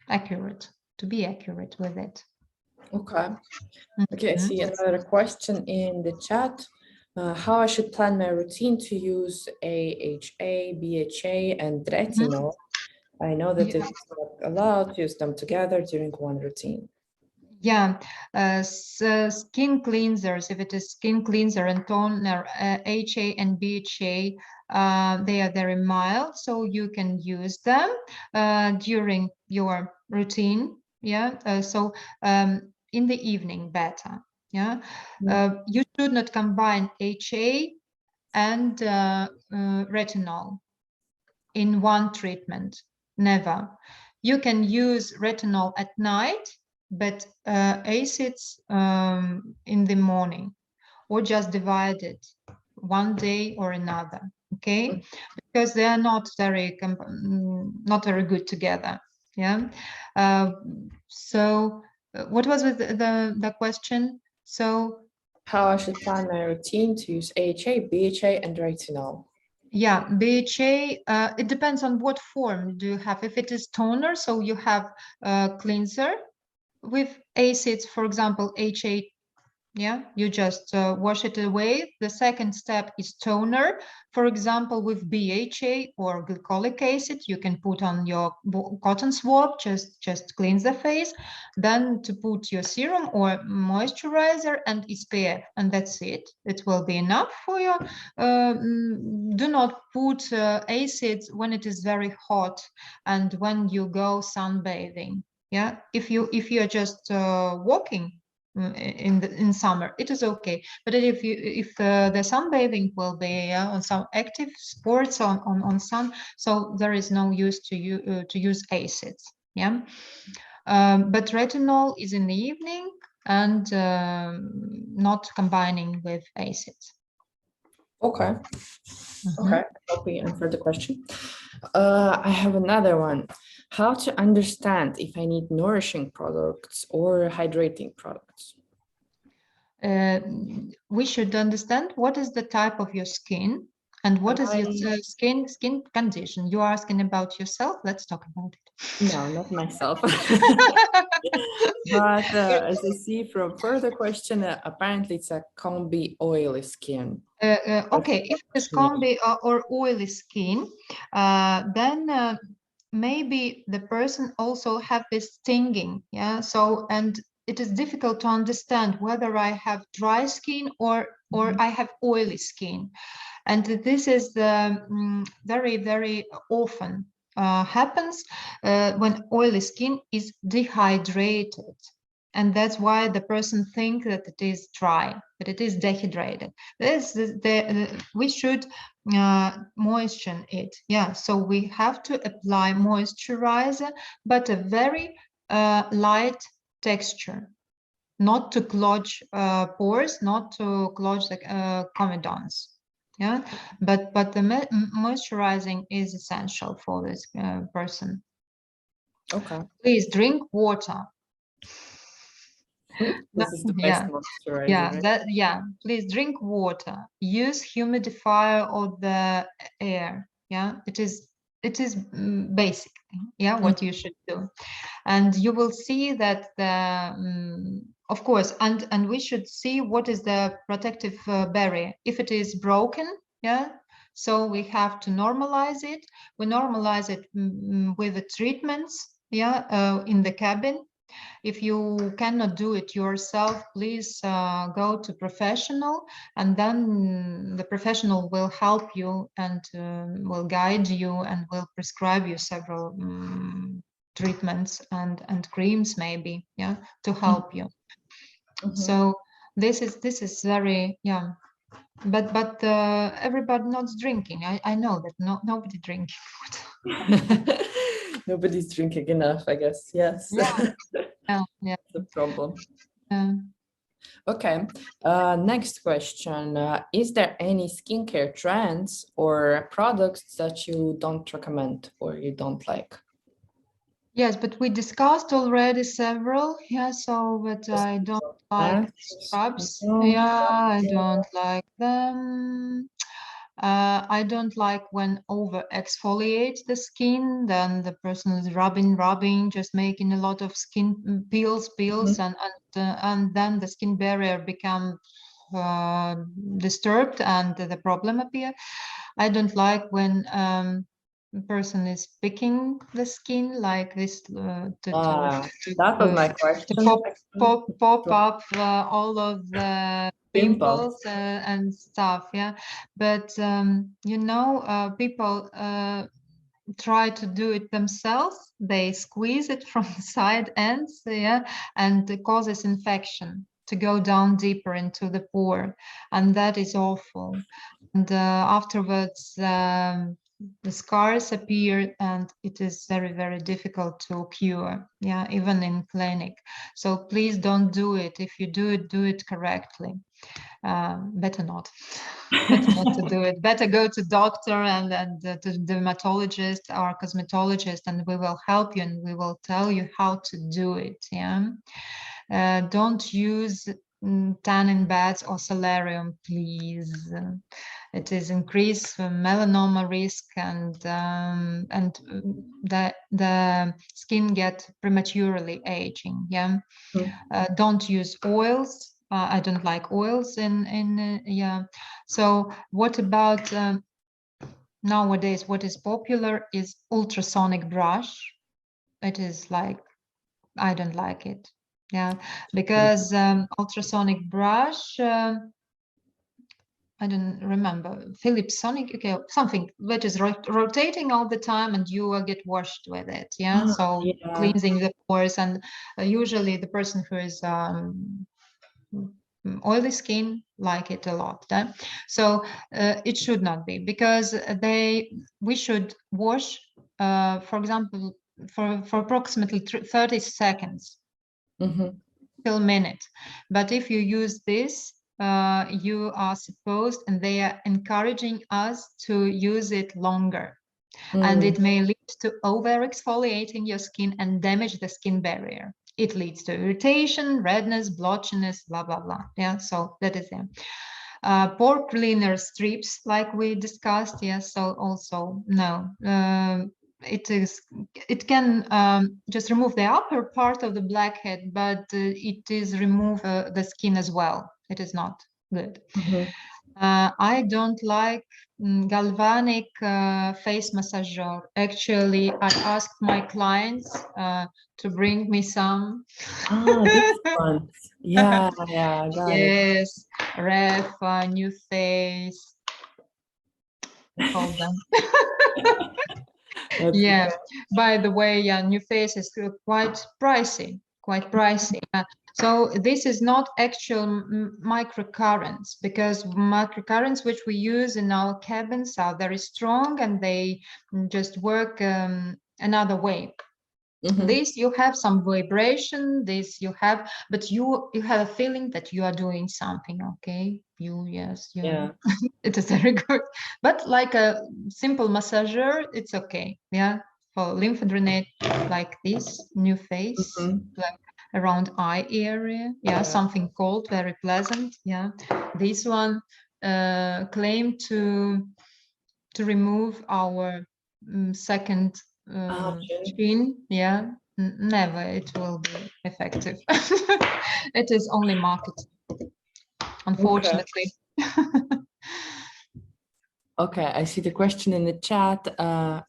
accurate, to be accurate with it. Okay. Okay, I see another question in the chat. How I should plan my routine to use AHA, BHA, and retinol. I know that it's not allowed to use them together during one routine. Yeah, skin cleansers, if it is skin cleanser and toner, HA and BHA, they are very mild, so you can use them during your routine. Yeah, so in the evening better. Yeah, you should not combine HA and retinol in one treatment. Never. You can use retinol at night, but acids in the morning, or just divide it one day or another. Okay, because they are not very good together. Yeah. So what was the question? So how I should plan my routine to use AHA, BHA, and retinol. Yeah, BHA, it depends on what form do you have. If it is toner, so you have cleanser with acids, for example, HA. Yeah, you just wash it away. The second step is toner. For example, with BHA or glycolic acid, you can put on your cotton swab, just cleanse the face. Then to put your serum or moisturizer and SPF, and that's it. It will be enough for you. Do not put acids when it is very hot and when you go sunbathing. Yeah, if you are just walking in summer, it is okay, but if the sunbathing will be on some active sports on sun, so there is no use to use acids. Yeah, but retinol is in the evening and not combining with acids. Okay. Okay, hope we answered the question. I have another one. How to understand if I need nourishing products or hydrating products? We should understand what is the type of your skin and what is your skin condition. You're asking about yourself? Let's talk about it. No, not myself. But as I see from further question, apparently it's a combi oily skin. Okay, if it's combi or oily skin, then maybe the person also have this stinging. Yeah, so and it is difficult to understand whether I have dry skin or I have oily skin, and this is very often happens when oily skin is dehydrated. And that's why the person thinks that it is dry, but it is dehydrated. We should moisten it. Yeah, so we have to apply moisturizer, but a very light texture, not to clog pores, not to clog the comedons. Yeah, but the moisturizing is essential for this person. Okay. Please drink water. This is the best Yeah, moisturizer, right? yeah. Please drink water. Use humidifier or the air. Yeah, it is basic. Yeah, what you should do, and you will see that of course, and we should see what is the protective barrier. If it is broken, yeah, so we have to normalize it. We normalize it with the treatments, yeah, in the cabin. If you cannot do it yourself, please go to professional, and then the professional will help you and will guide you and will prescribe you several treatments and creams maybe, yeah, to help you. So this is very, yeah, but everybody not drinking. I know that nobody drinking water. Nobody's drinking enough, I guess. Yes. Yeah. The problem. Yeah. Okay. Next question. Is there any skincare trends or products that you don't recommend or you don't like? Yes, but we discussed already several. Yeah, so but I don't like scrubs. Yeah, I don't like them. I don't like when over exfoliate the skin, then the person is rubbing, just making a lot of skin peels, and then the skin barrier become disturbed and the problem appear. I don't like when person is picking the skin like this that was my question. pop up all of the pimples and stuff. Yeah, but you know, people try to do it themselves. They squeeze it from the side ends, yeah, and it causes infection to go down deeper into the pore, and that is awful. And afterwards the scars appear, and it is very, very difficult to cure, yeah, even in clinic. So please don't do it. If you do it correctly. Better not. Better not to do it. Better go to doctor and to dermatologist or cosmetologist, and we will help you and we will tell you how to do it. Yeah. Don't use tannin beds or solarium, please. It is increased melanoma risk, and the skin get prematurely aging. Yeah. Don't use oils. I don't like oils yeah. So what about nowadays? What is popular is ultrasonic brush. It is like, I don't like it. Yeah, because ultrasonic brush, I don't remember, Philips Sonic, okay, something that is rotating all the time and you get washed with it. Yeah, so cleansing the pores, and usually the person who is oily skin like it a lot. So it should not be, because we should wash, for example, for approximately 30 seconds till minute. But if you use this, you are supposed, and they are encouraging us to use it longer. And it may lead to over exfoliating your skin and damage the skin barrier. It leads to irritation, redness, blotchiness, blah, blah, blah. Yeah, so that is it. Pore cleaner strips, like we discussed, yes, so also no. It can just remove the upper part of the blackhead, but it is remove the skin as well. It is not good. I don't like galvanic face massager. Actually, I asked my clients to bring me some. This one. Yeah, I got it. Yes, Ref, New Face. Hold on. Yeah. By the way, New Face is quite pricey. So this is not actual microcurrents, because microcurrents which we use in our cabins are very strong and they just work another way. This you have some vibration, this you have, but you have a feeling that you are doing something, okay? Yeah. It is very good. But like a simple massager, it's okay. Yeah. For lymph drainage, like this, new face, like around eye area. Yeah, something cold, very pleasant. Yeah. This one claim to remove our second chin. Yeah, never it will be effective. It is only market, unfortunately. Okay, I see the question in the chat.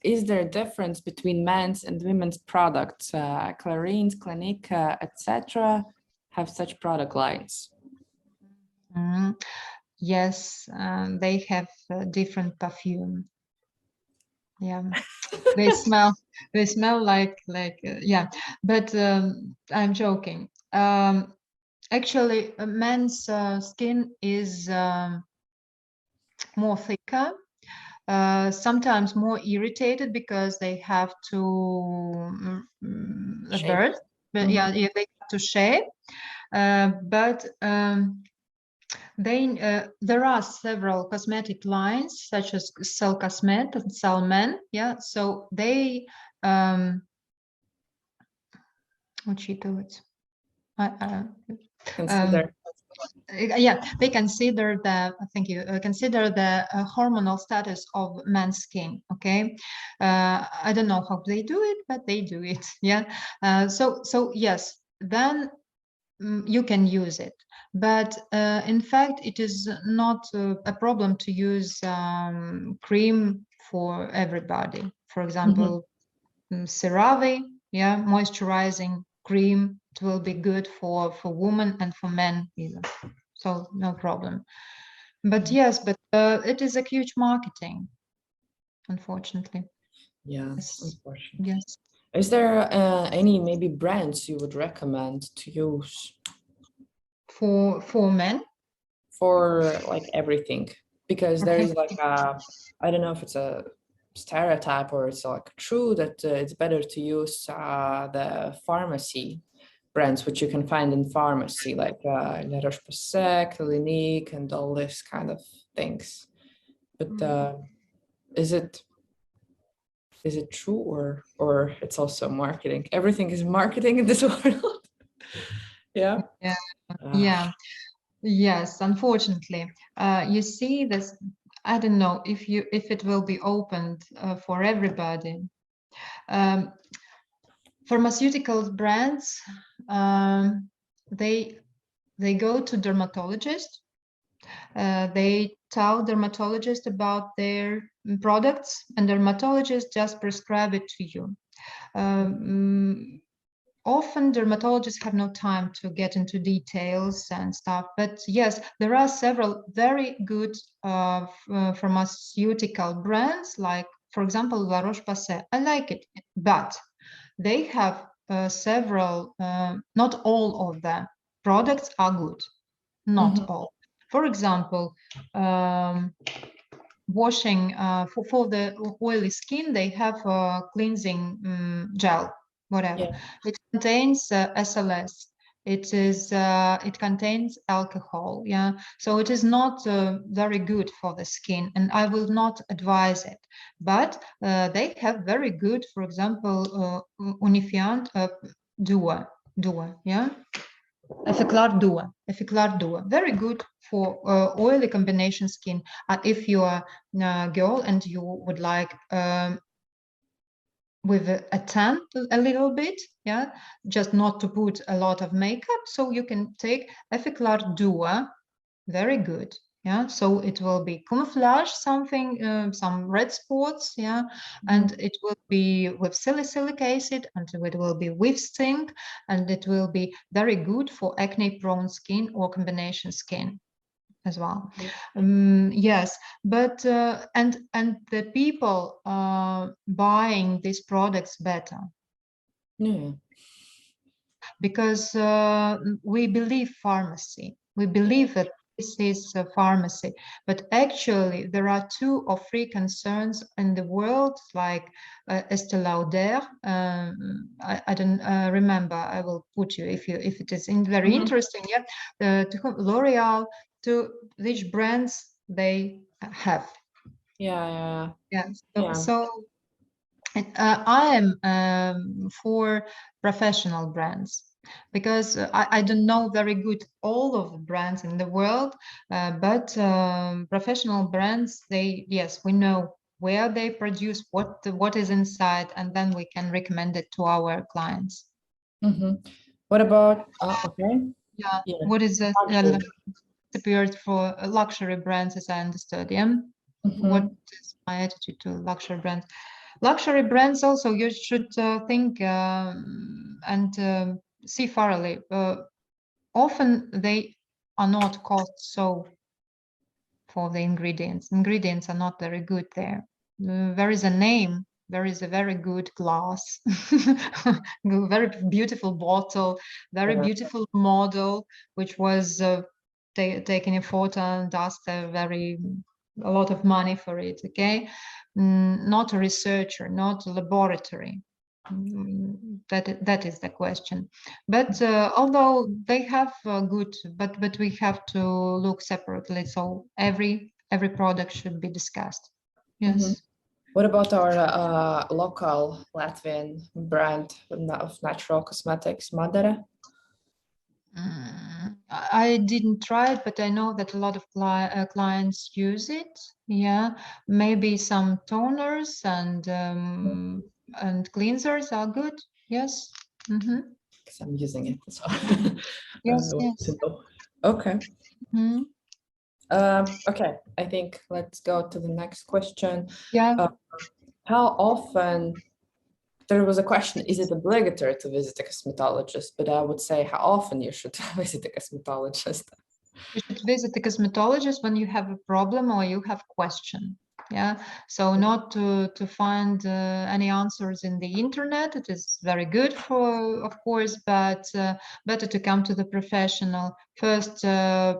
Is there a difference between men's and women's products? Clarins, Clinique, etc. have such product lines? Yes, they have different perfume. Yeah, they smell like yeah, but I'm joking. Actually, a man's skin is more thicker, sometimes more irritated because they have to birth, but yeah, they have to shave. But there are several cosmetic lines such as Cell Cosmet and Cell Men. Yeah, so they учитывать. Consider. Yeah, they consider the consider the hormonal status of man's skin. Okay, I don't know how they do it, but they do it. Yeah, so yes, then you can use it, but in fact it is not a problem to use cream for everybody. For example, CeraVe, yeah, moisturizing cream, it will be good for women and for men either, so no problem. But yes, but it is a huge marketing, unfortunately. Yeah, Yes. unfortunately. Yes. Is there any maybe brands you would recommend to use for men? For like everything, because there Okay. is like I don't know if it's a stereotype or it's like true that it's better to use the pharmacy brands which you can find in pharmacy, like La Roche-Posay, Clinique, and all this kind of things. But is it true or it's also marketing? Everything is marketing in this world. Yeah. Yeah. Yes, unfortunately. You see this, I don't know if it will be opened for everybody. Pharmaceutical brands, they go to dermatologists. They tell dermatologists about their products, and dermatologists just prescribe it to you. Often dermatologists have no time to get into details and stuff, but yes, there are several very good pharmaceutical brands, like, for example, La Roche-Posay. I like it, but they have several, not all of the products are good, not all. For example, washing for the oily skin, they have a cleansing gel, whatever. Yeah. It contains SLS. It contains alcohol. Yeah, so it is not very good for the skin, and I will not advise it. But they have very good, for example, Unifiant Duo. Yeah. Effeclar Duo, very good for oily combination skin. If you are a girl and you would like with a tan a little bit, yeah, just not to put a lot of makeup, so you can take Effeclar Duo, very good. Yeah, so it will be camouflage something, some red spots, yeah, and it will be with salicylic acid, and it will be with zinc, and it will be very good for acne-prone skin or combination skin as well. Yes, but and the people buying these products better. Yeah. Because we believe pharmacy. We believe that this is a pharmacy. But actually, there are 2 or 3 concerns in the world, like Estée Lauder. I don't remember. I will put you if it is very interesting. Yeah, L'Oreal, to which brands they have. Yeah. So I am for professional brands, because I don't know very good all of the brands in the world, but professional brands, yes, we know where they produce, what is inside, and then we can recommend it to our clients. What about okay? Yeah. Yeah. What is Luxury. superior for luxury brands, as I understood? Yeah. What is my attitude to luxury brands? Luxury brands also, you should think and see thoroughly. Often they are not cost so for the ingredients. Ingredients are not very good there. There is a name. There is a very good glass, very beautiful bottle, very beautiful model, which was taken in photo and asked a lot of money for it. Okay, not a researcher, not a laboratory. That is the question. But although they have good, but we have to look separately. So every product should be discussed. Yes. What about our local Latvian brand of natural cosmetics, Madara? I didn't try it, but I know that a lot of clients use it. Yeah, maybe some toners and cleansers are good. Yes. Because I'm using it as well. Yes. Okay. Mm-hmm. Okay, I think let's go to the next question. Yeah. How often, there was a question, is it obligatory to visit a cosmetologist? But I would say how often you should visit a cosmetologist. You should visit the cosmetologist when you have a problem or you have question. Yeah, so not to find any answers in the internet. It is very good for, of course, but better to come to the professional. First,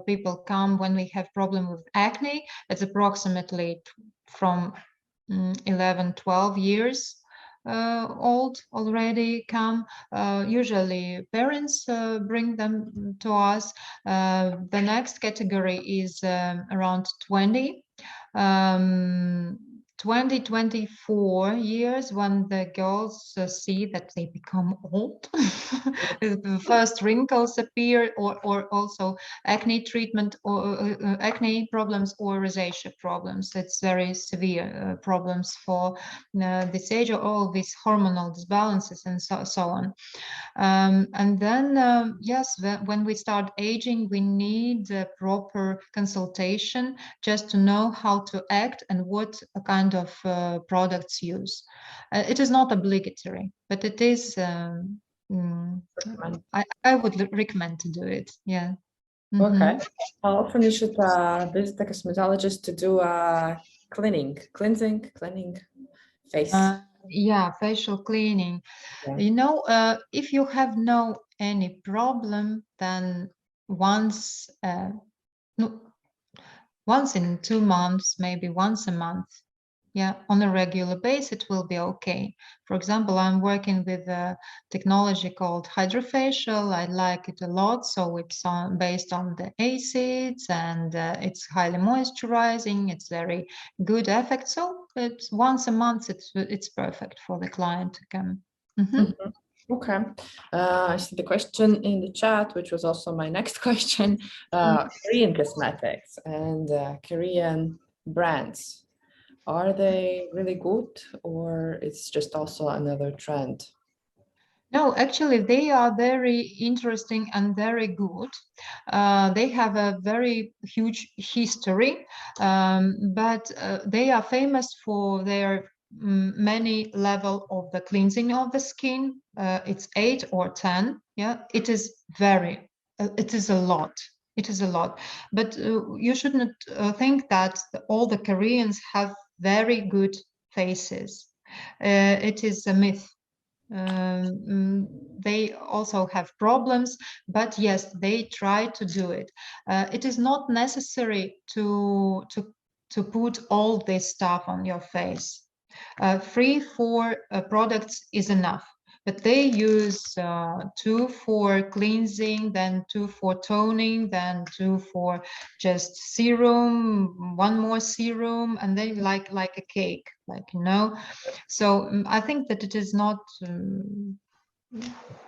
people come when we have problem with acne. It's approximately from 11, 12 years old already come. Usually parents bring them to us. The next category is around 20. 24 years, when the girls see that they become old. The first wrinkles appear, or also acne treatment, or acne problems, or rosacea problems. It's very severe problems for this age, or all these hormonal disbalances and so on. And then, yes, when we start aging, we need a proper consultation just to know how to act and what kind of products use. It is not obligatory, but it is, I would recommend to do it. Yeah. Okay. How often you should visit a cosmetologist to do cleansing, face? Yeah, facial cleaning. Yeah. You know, if you have no any problem, then once in 2 months, maybe once a month, yeah, on a regular basis, it will be okay. For example, I'm working with a technology called hydrofacial. I like it a lot. So it's based on the acids, and it's highly moisturizing. It's very good effect. So it's once a month. It's perfect for the client to come. Okay. I see the question in the chat, which was also my next question. Korean cosmetics and Korean brands. Are they really good, or it's just also another trend? No, actually, they are very interesting and very good. They have a very huge history, but they are famous for their many level of the cleansing of the skin. It's 8 or 10. Yeah, it is it is a lot. It is a lot. But you shouldn't think that all the Koreans have very good faces. It is a myth. they also have problems, but yes, they try to do it. It is not necessary to put all this stuff on your face. 3-4 products is enough, but they use 2 for cleansing, then 2 for toning, then 2 for just serum, 1 more serum, and then like a cake, like, you know. So I think that it is not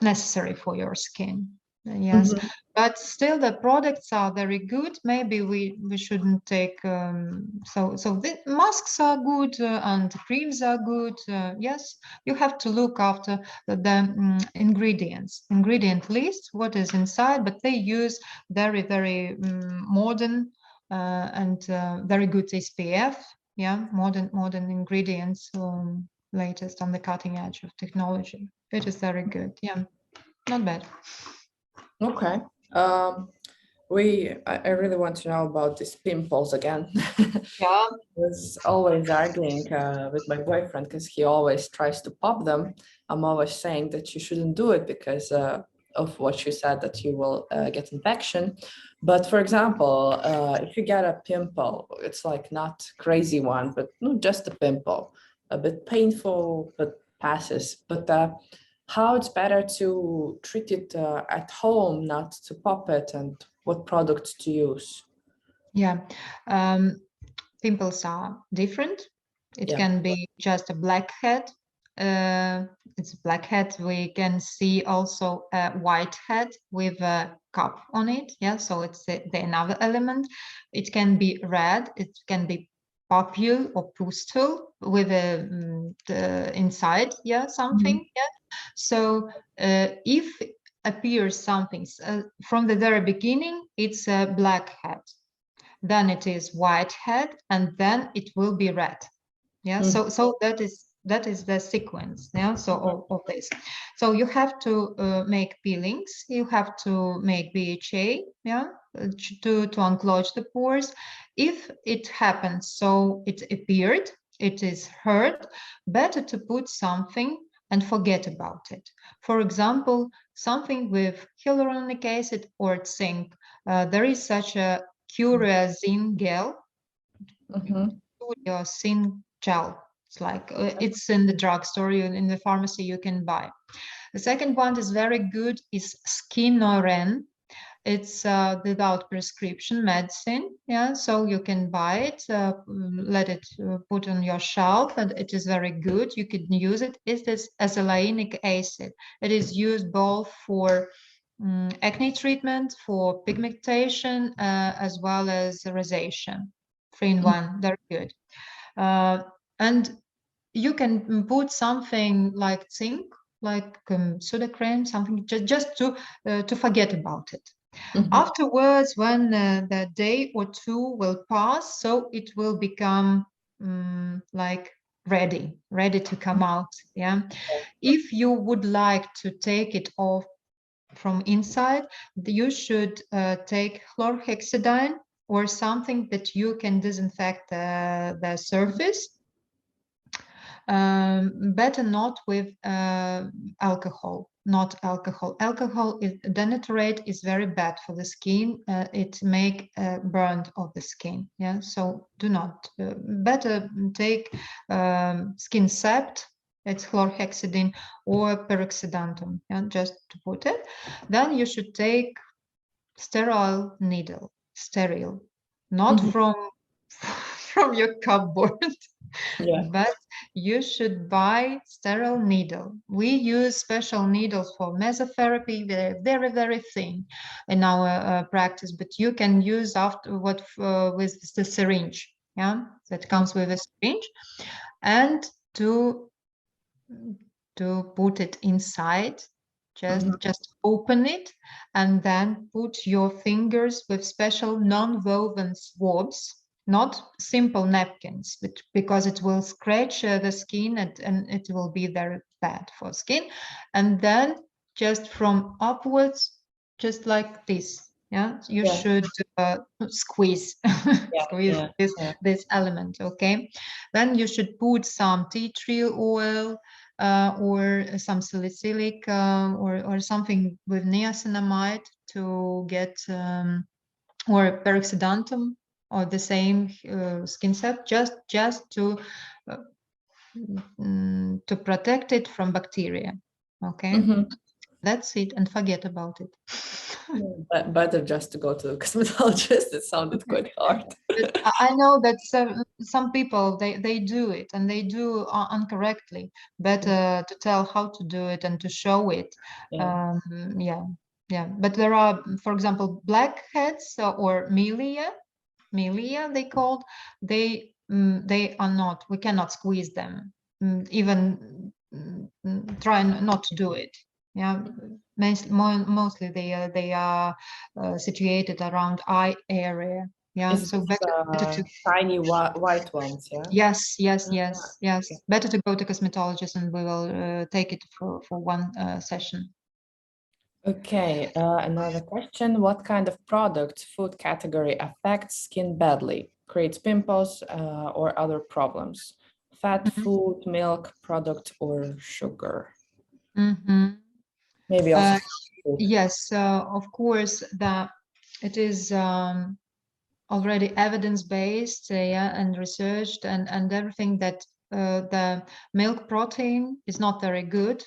necessary for your skin. Yes, Mhm. but still the products are very good. Maybe we shouldn't take so the masks are good and creams are good. Yes, you have to look after the ingredient list, what is inside, but they use very modern and very good SPF. Yeah, modern ingredients, latest on the cutting edge of technology. It is very good. Yeah, not bad. Okay. I really want to know about these pimples again. Yeah. Was always arguing with my boyfriend because he always tries to pop them. I'm always saying that you shouldn't do it because of what you said, that you will get infection. But for example, if you get a pimple, it's like not crazy one, but no, just a pimple, a bit painful, but passes. But how it's better to treat it at home, not to pop it, and what products to use? Yeah. Pimples are different. It Yeah. can be just a blackhead. It's a blackhead. We can see also a whitehead with a cup on it. Yeah, so it's the another element. It can be red. It can be papule or pustule with the inside. Yeah, something. Yeah. So if appears something from the very beginning, it's a blackhead, then it is whitehead, and then it will be red. Yeah, Mhm. so that is the sequence. Yeah, so of this. So you have to make peelings, you have to make BHA, yeah, to unclog the pores. If it happens, so it appeared, it is hurt, better to put something and forget about it. For example, something with hyaluronic acid or zinc. There is such a Curazyme gel, Mhm. Curazyme gel. It's like it's in the drugstore, in the pharmacy you can buy. The second one is very good, is Skinoren. It's without prescription medicine, yeah, so you can buy it, let it put on your shelf, and it is very good. You can use it. It is azelaic acid. It is used both for acne treatment, for pigmentation, as well as rosacea. 3-in-1, very good. Uh, and you can put something like zinc, like sudocrem, something just to forget about it. Mhm. Afterwards, when the day or two will pass, so it will become like ready to come out. Yeah. If you would like to take it off from inside, you should take chlorhexidine or something that you can disinfect the surface. Better not with alcohol, not alcohol. Alcohol is denaturate, is very bad for the skin. It make burn of the skin. Yeah, so do not. Better take skin sept. It's chlorhexidine or peroxidantum. Yeah, just to put it. Then you should take sterile needle, sterile, not Mhm. from from your cupboard. Yeah. But you should buy sterile needle. We use special needles for mesotherapy. They're very thin in our practice, but you can use after what with the syringe. Yeah, that comes with a syringe, and to put it inside, Mhm. just open it, and then put your fingers with special non-woven swabs, not simple napkins, but because it will scratch the skin, and it will be very bad for skin. And then just from upwards, just like this. Yeah, you Yeah. should squeeze Yeah. squeeze Yeah. this Yeah. this element. Okay, then you should put some tea tree oil, or some salicylic or something with niacinamide to get or peroxidantum or the same skin set, just to protect it from bacteria. Okay, that's it, and forget about it. Better just to go to the cosmetologist. It sounded quite hard. I know that some people they do it and they do incorrectly. Better to tell how to do it and to show it. Yeah. But there are, for example, blackheads or milia they called. They are not. We cannot squeeze them. Even try not to do it. Yeah, mostly they are situated around eye area. Yeah, Is so better to tiny white ones, yeah? Yes. Better to go to cosmetologist, and we will take it for one session. Okay, another question. What kind of product, food category affects skin badly, creates pimples or other problems? Fat, food, milk, product, or sugar? Maybe also food. Yes, of course, it is already evidence-based, and researched, and everything that the milk protein is not very good,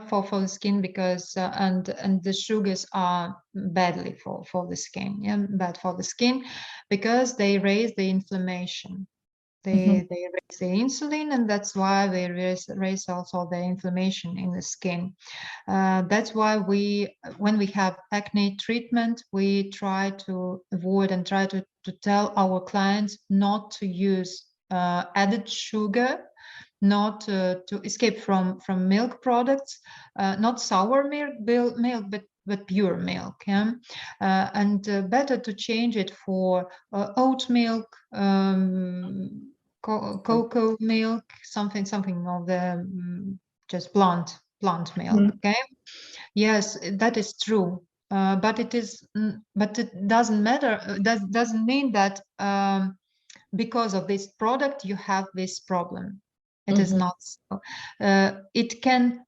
for the skin, because and the sugars are badly for the skin, bad for the skin, because they raise the inflammation. They raise the insulin, and that's why they raise also the inflammation in the skin. That's why when we have acne treatment, we try to avoid and try to tell our clients not to use added sugar, not to escape from milk products, not sour milk, but pure milk, and better to change it for oat milk, cocoa milk, something of the just plant milk. Okay, yes, that is true, but it doesn't matter. Doesn't mean that because of this product you have this problem. It is not so. It can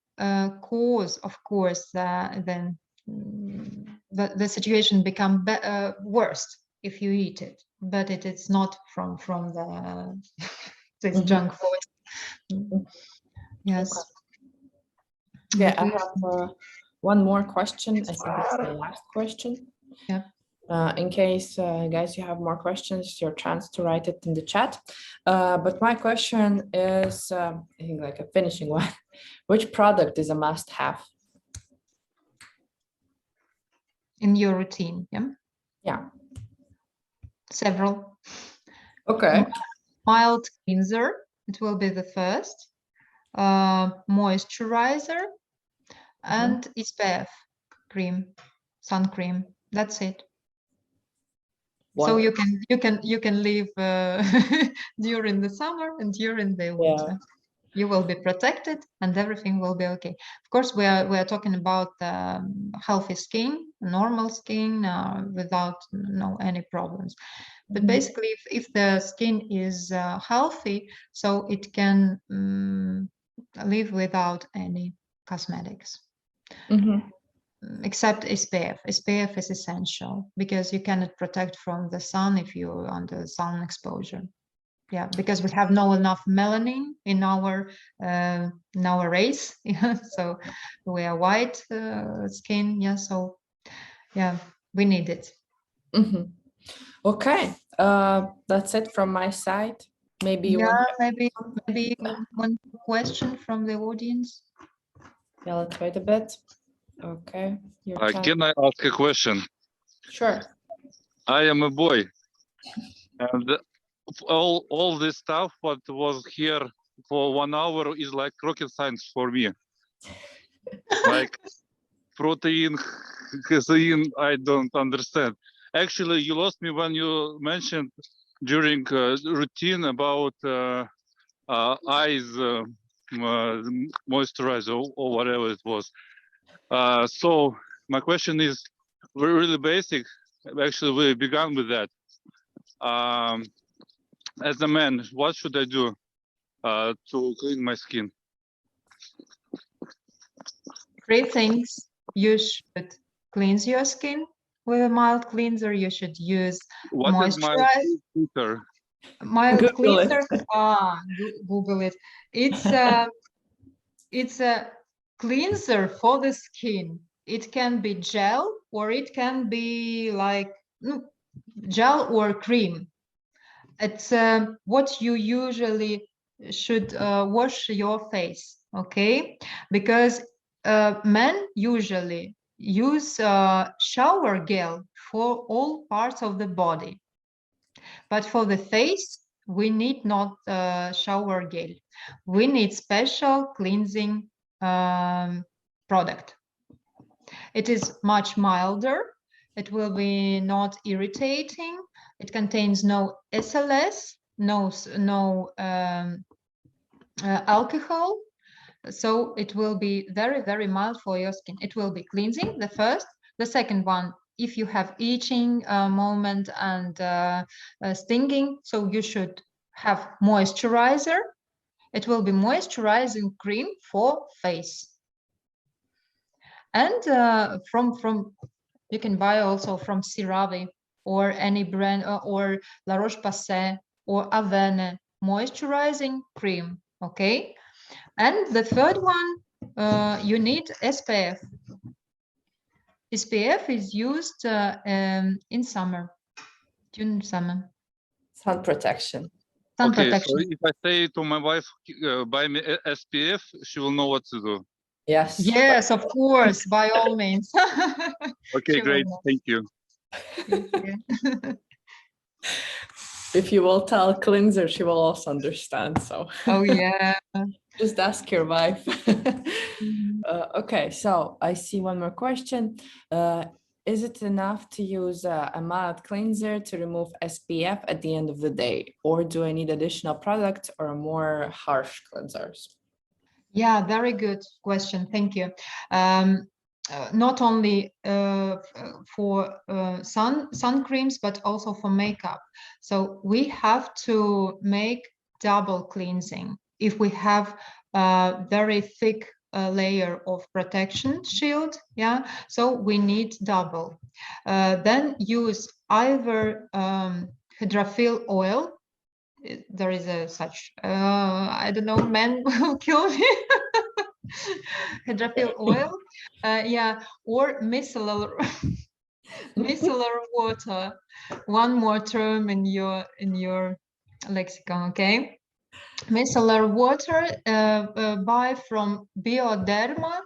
cause, of course, then the situation become worse if you eat it, but it is not from the this junk food. Yes. Okay. Yeah, I have one more question. I think it's the last question. Yeah. In case, guys, you have more questions, it's your chance to write it in the chat. But my question is, I think like a finishing one. Which product is a must-have? In your routine, yeah? Yeah. Several. Okay. Mild cleanser, it will be the first. Moisturizer and SPF cream, sun cream. That's it. So you can live during the summer and during the winter. Yeah. You will be protected and everything will be okay. Of course, we are talking about healthy skin, normal skin, without any problems. But basically, if the skin is healthy, so it can live without any cosmetics. Except SPF. SPF is essential because you cannot protect from the sun if you're under sun exposure. Yeah, because we have not enough melanin in our race. Yeah, so we are white skin. Yeah, so yeah, we need it. Okay, that's it from my side. Maybe maybe one question from the audience. Yeah, let's wait a bit. Okay. Can I ask a question? Sure. I am a boy, and all this stuff what was here for 1 hour is like rocket science for me. Like protein, casein, I don't understand. Actually, you lost me when you mentioned during routine about eyes moisturizer or whatever it was. So my question is really basic. Actually, we began with that. As a man, what should I do to clean my skin? Three things: you should cleanse your skin with a mild cleanser. You should use What is my moisturizer. filter? Mild Google it. cleanser. Google it. It's a cleanser for the skin. It can be gel or it can be like gel or cream. It's what you usually should wash your face, okay? Because men usually use shower gel for all parts of the body. But for the face, we need not shower gel. We need special cleansing product. It is much milder. It will be not irritating. It contains no SLS, no alcohol. So it will be very, very mild for your skin. It will be cleansing, the first. The second one, if you have itching moment and stinging, so you should have moisturizer. It will be moisturizing cream for face. And from you can buy also from CeraVe or any brand or La Roche-Posay or Avene moisturizing cream, okay? And the third one, you need SPF. SPF is used in summer, June summer. Sun protection. Sun Okay, protection. so if I say to my wife, buy me SPF, she will know what to do. Yes. Yes, of course, by all means. Okay, She will great. know. Thank you. If you will tell cleanser, she will also understand. So Oh yeah. just ask your wife. Okay, so I see one more question. Is it enough to use a mild cleanser to remove SPF at the end of the day? Or do I need additional products or more harsh cleansers? Yeah, very good question. Thank you. Not only for sun creams, but also for makeup. So we have to make double cleansing. If we have a very thick layer of protection shield, yeah, so we need double. Then use either hydrophil oil. There is a such I don't know, men will kill me. Hydrophil oil, yeah, or micellar micellar water. One more term in your lexicon, okay? Micellar water, buy from Bioderma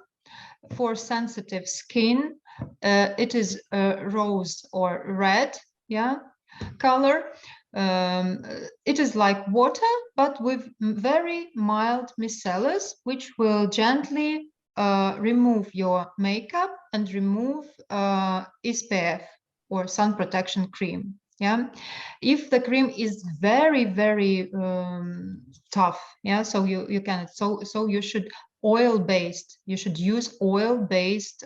for sensitive skin. It is rose or red, yeah, color. It is like water, but with very mild micellars, which will gently remove your makeup and remove SPF or sun protection cream. Yeah, if the cream is very, very tough, yeah, so you can so you should oil-based. You should use oil-based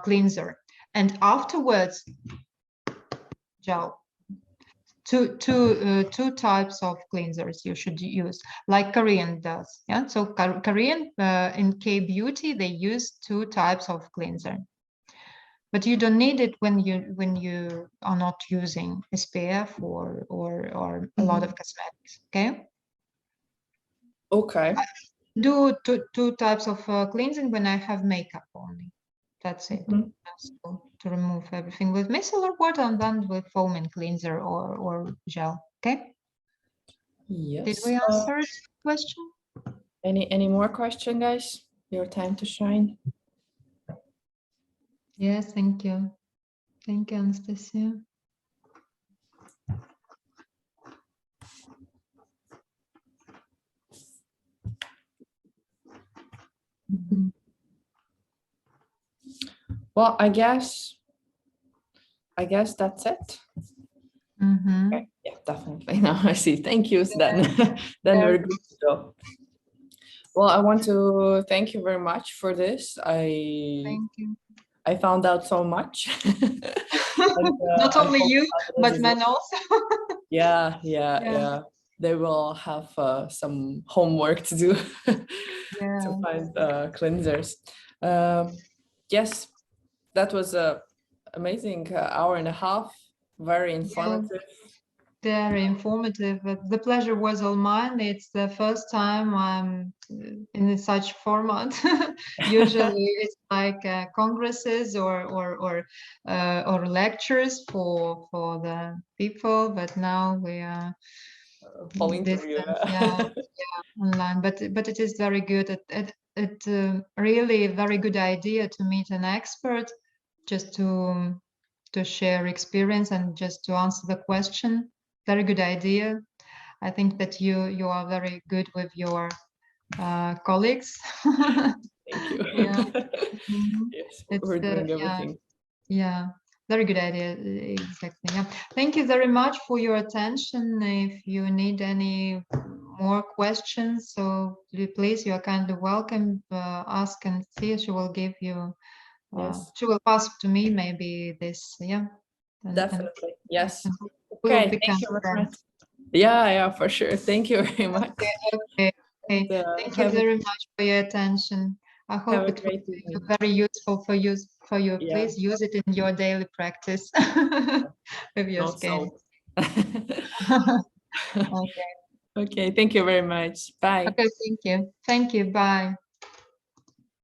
cleanser, and afterwards gel. Two types of cleansers you should use, like Korean does. Yeah, so Korean in K-beauty they use two types of cleanser, but you don't need it when you are not using SPF or a lot of cosmetics. Okay. Okay. I do two types of cleansing when I have makeup only. That's it. So to remove everything with micellar water and then with foaming cleanser or gel. Okay. Yes. Did we answer the question? Any more question, guys? Your time to shine. Yes, thank you. Thank you, Anastasia. Well, I guess that's it. Okay. Yeah, definitely. No, I see. Thank you. Then we're good to go. Well, I want to thank you very much for this. Thank you. I found out so much. And, not only you, but men also. Yeah. They will have some homework to do to find cleansers. yes, that was a amazing hour and a half, very informative. Very informative. But the pleasure was all mine. It's the first time I'm in such format. Usually, it's like congresses or lectures for the people. But now we are Whole interview. distance, yeah, online. But it is very good. It really a very good idea to meet an expert, just to share experience and just to answer the question. Very good idea. I think that you are very good with your colleagues. Thank you. Yeah. Yes, It's we're doing everything. yeah, very good idea. Exactly. Yeah. Thank you very much for your attention. If you need any more questions, so please, you are kindly welcome. Ask and see. She will give you. Yes, She will pass to me maybe this. Yeah. And definitely. Yes. we'll Okay, become thank you very friends. much. Yeah, for sure. Thank you very much. Okay. And, Thank you very much for your attention. I have hope a it will great be evening. very useful for you. Yeah. Please use it in your daily practice with your Not skin. so. Okay. Okay, thank you very much. Bye. Okay. Thank you. Thank you. Bye.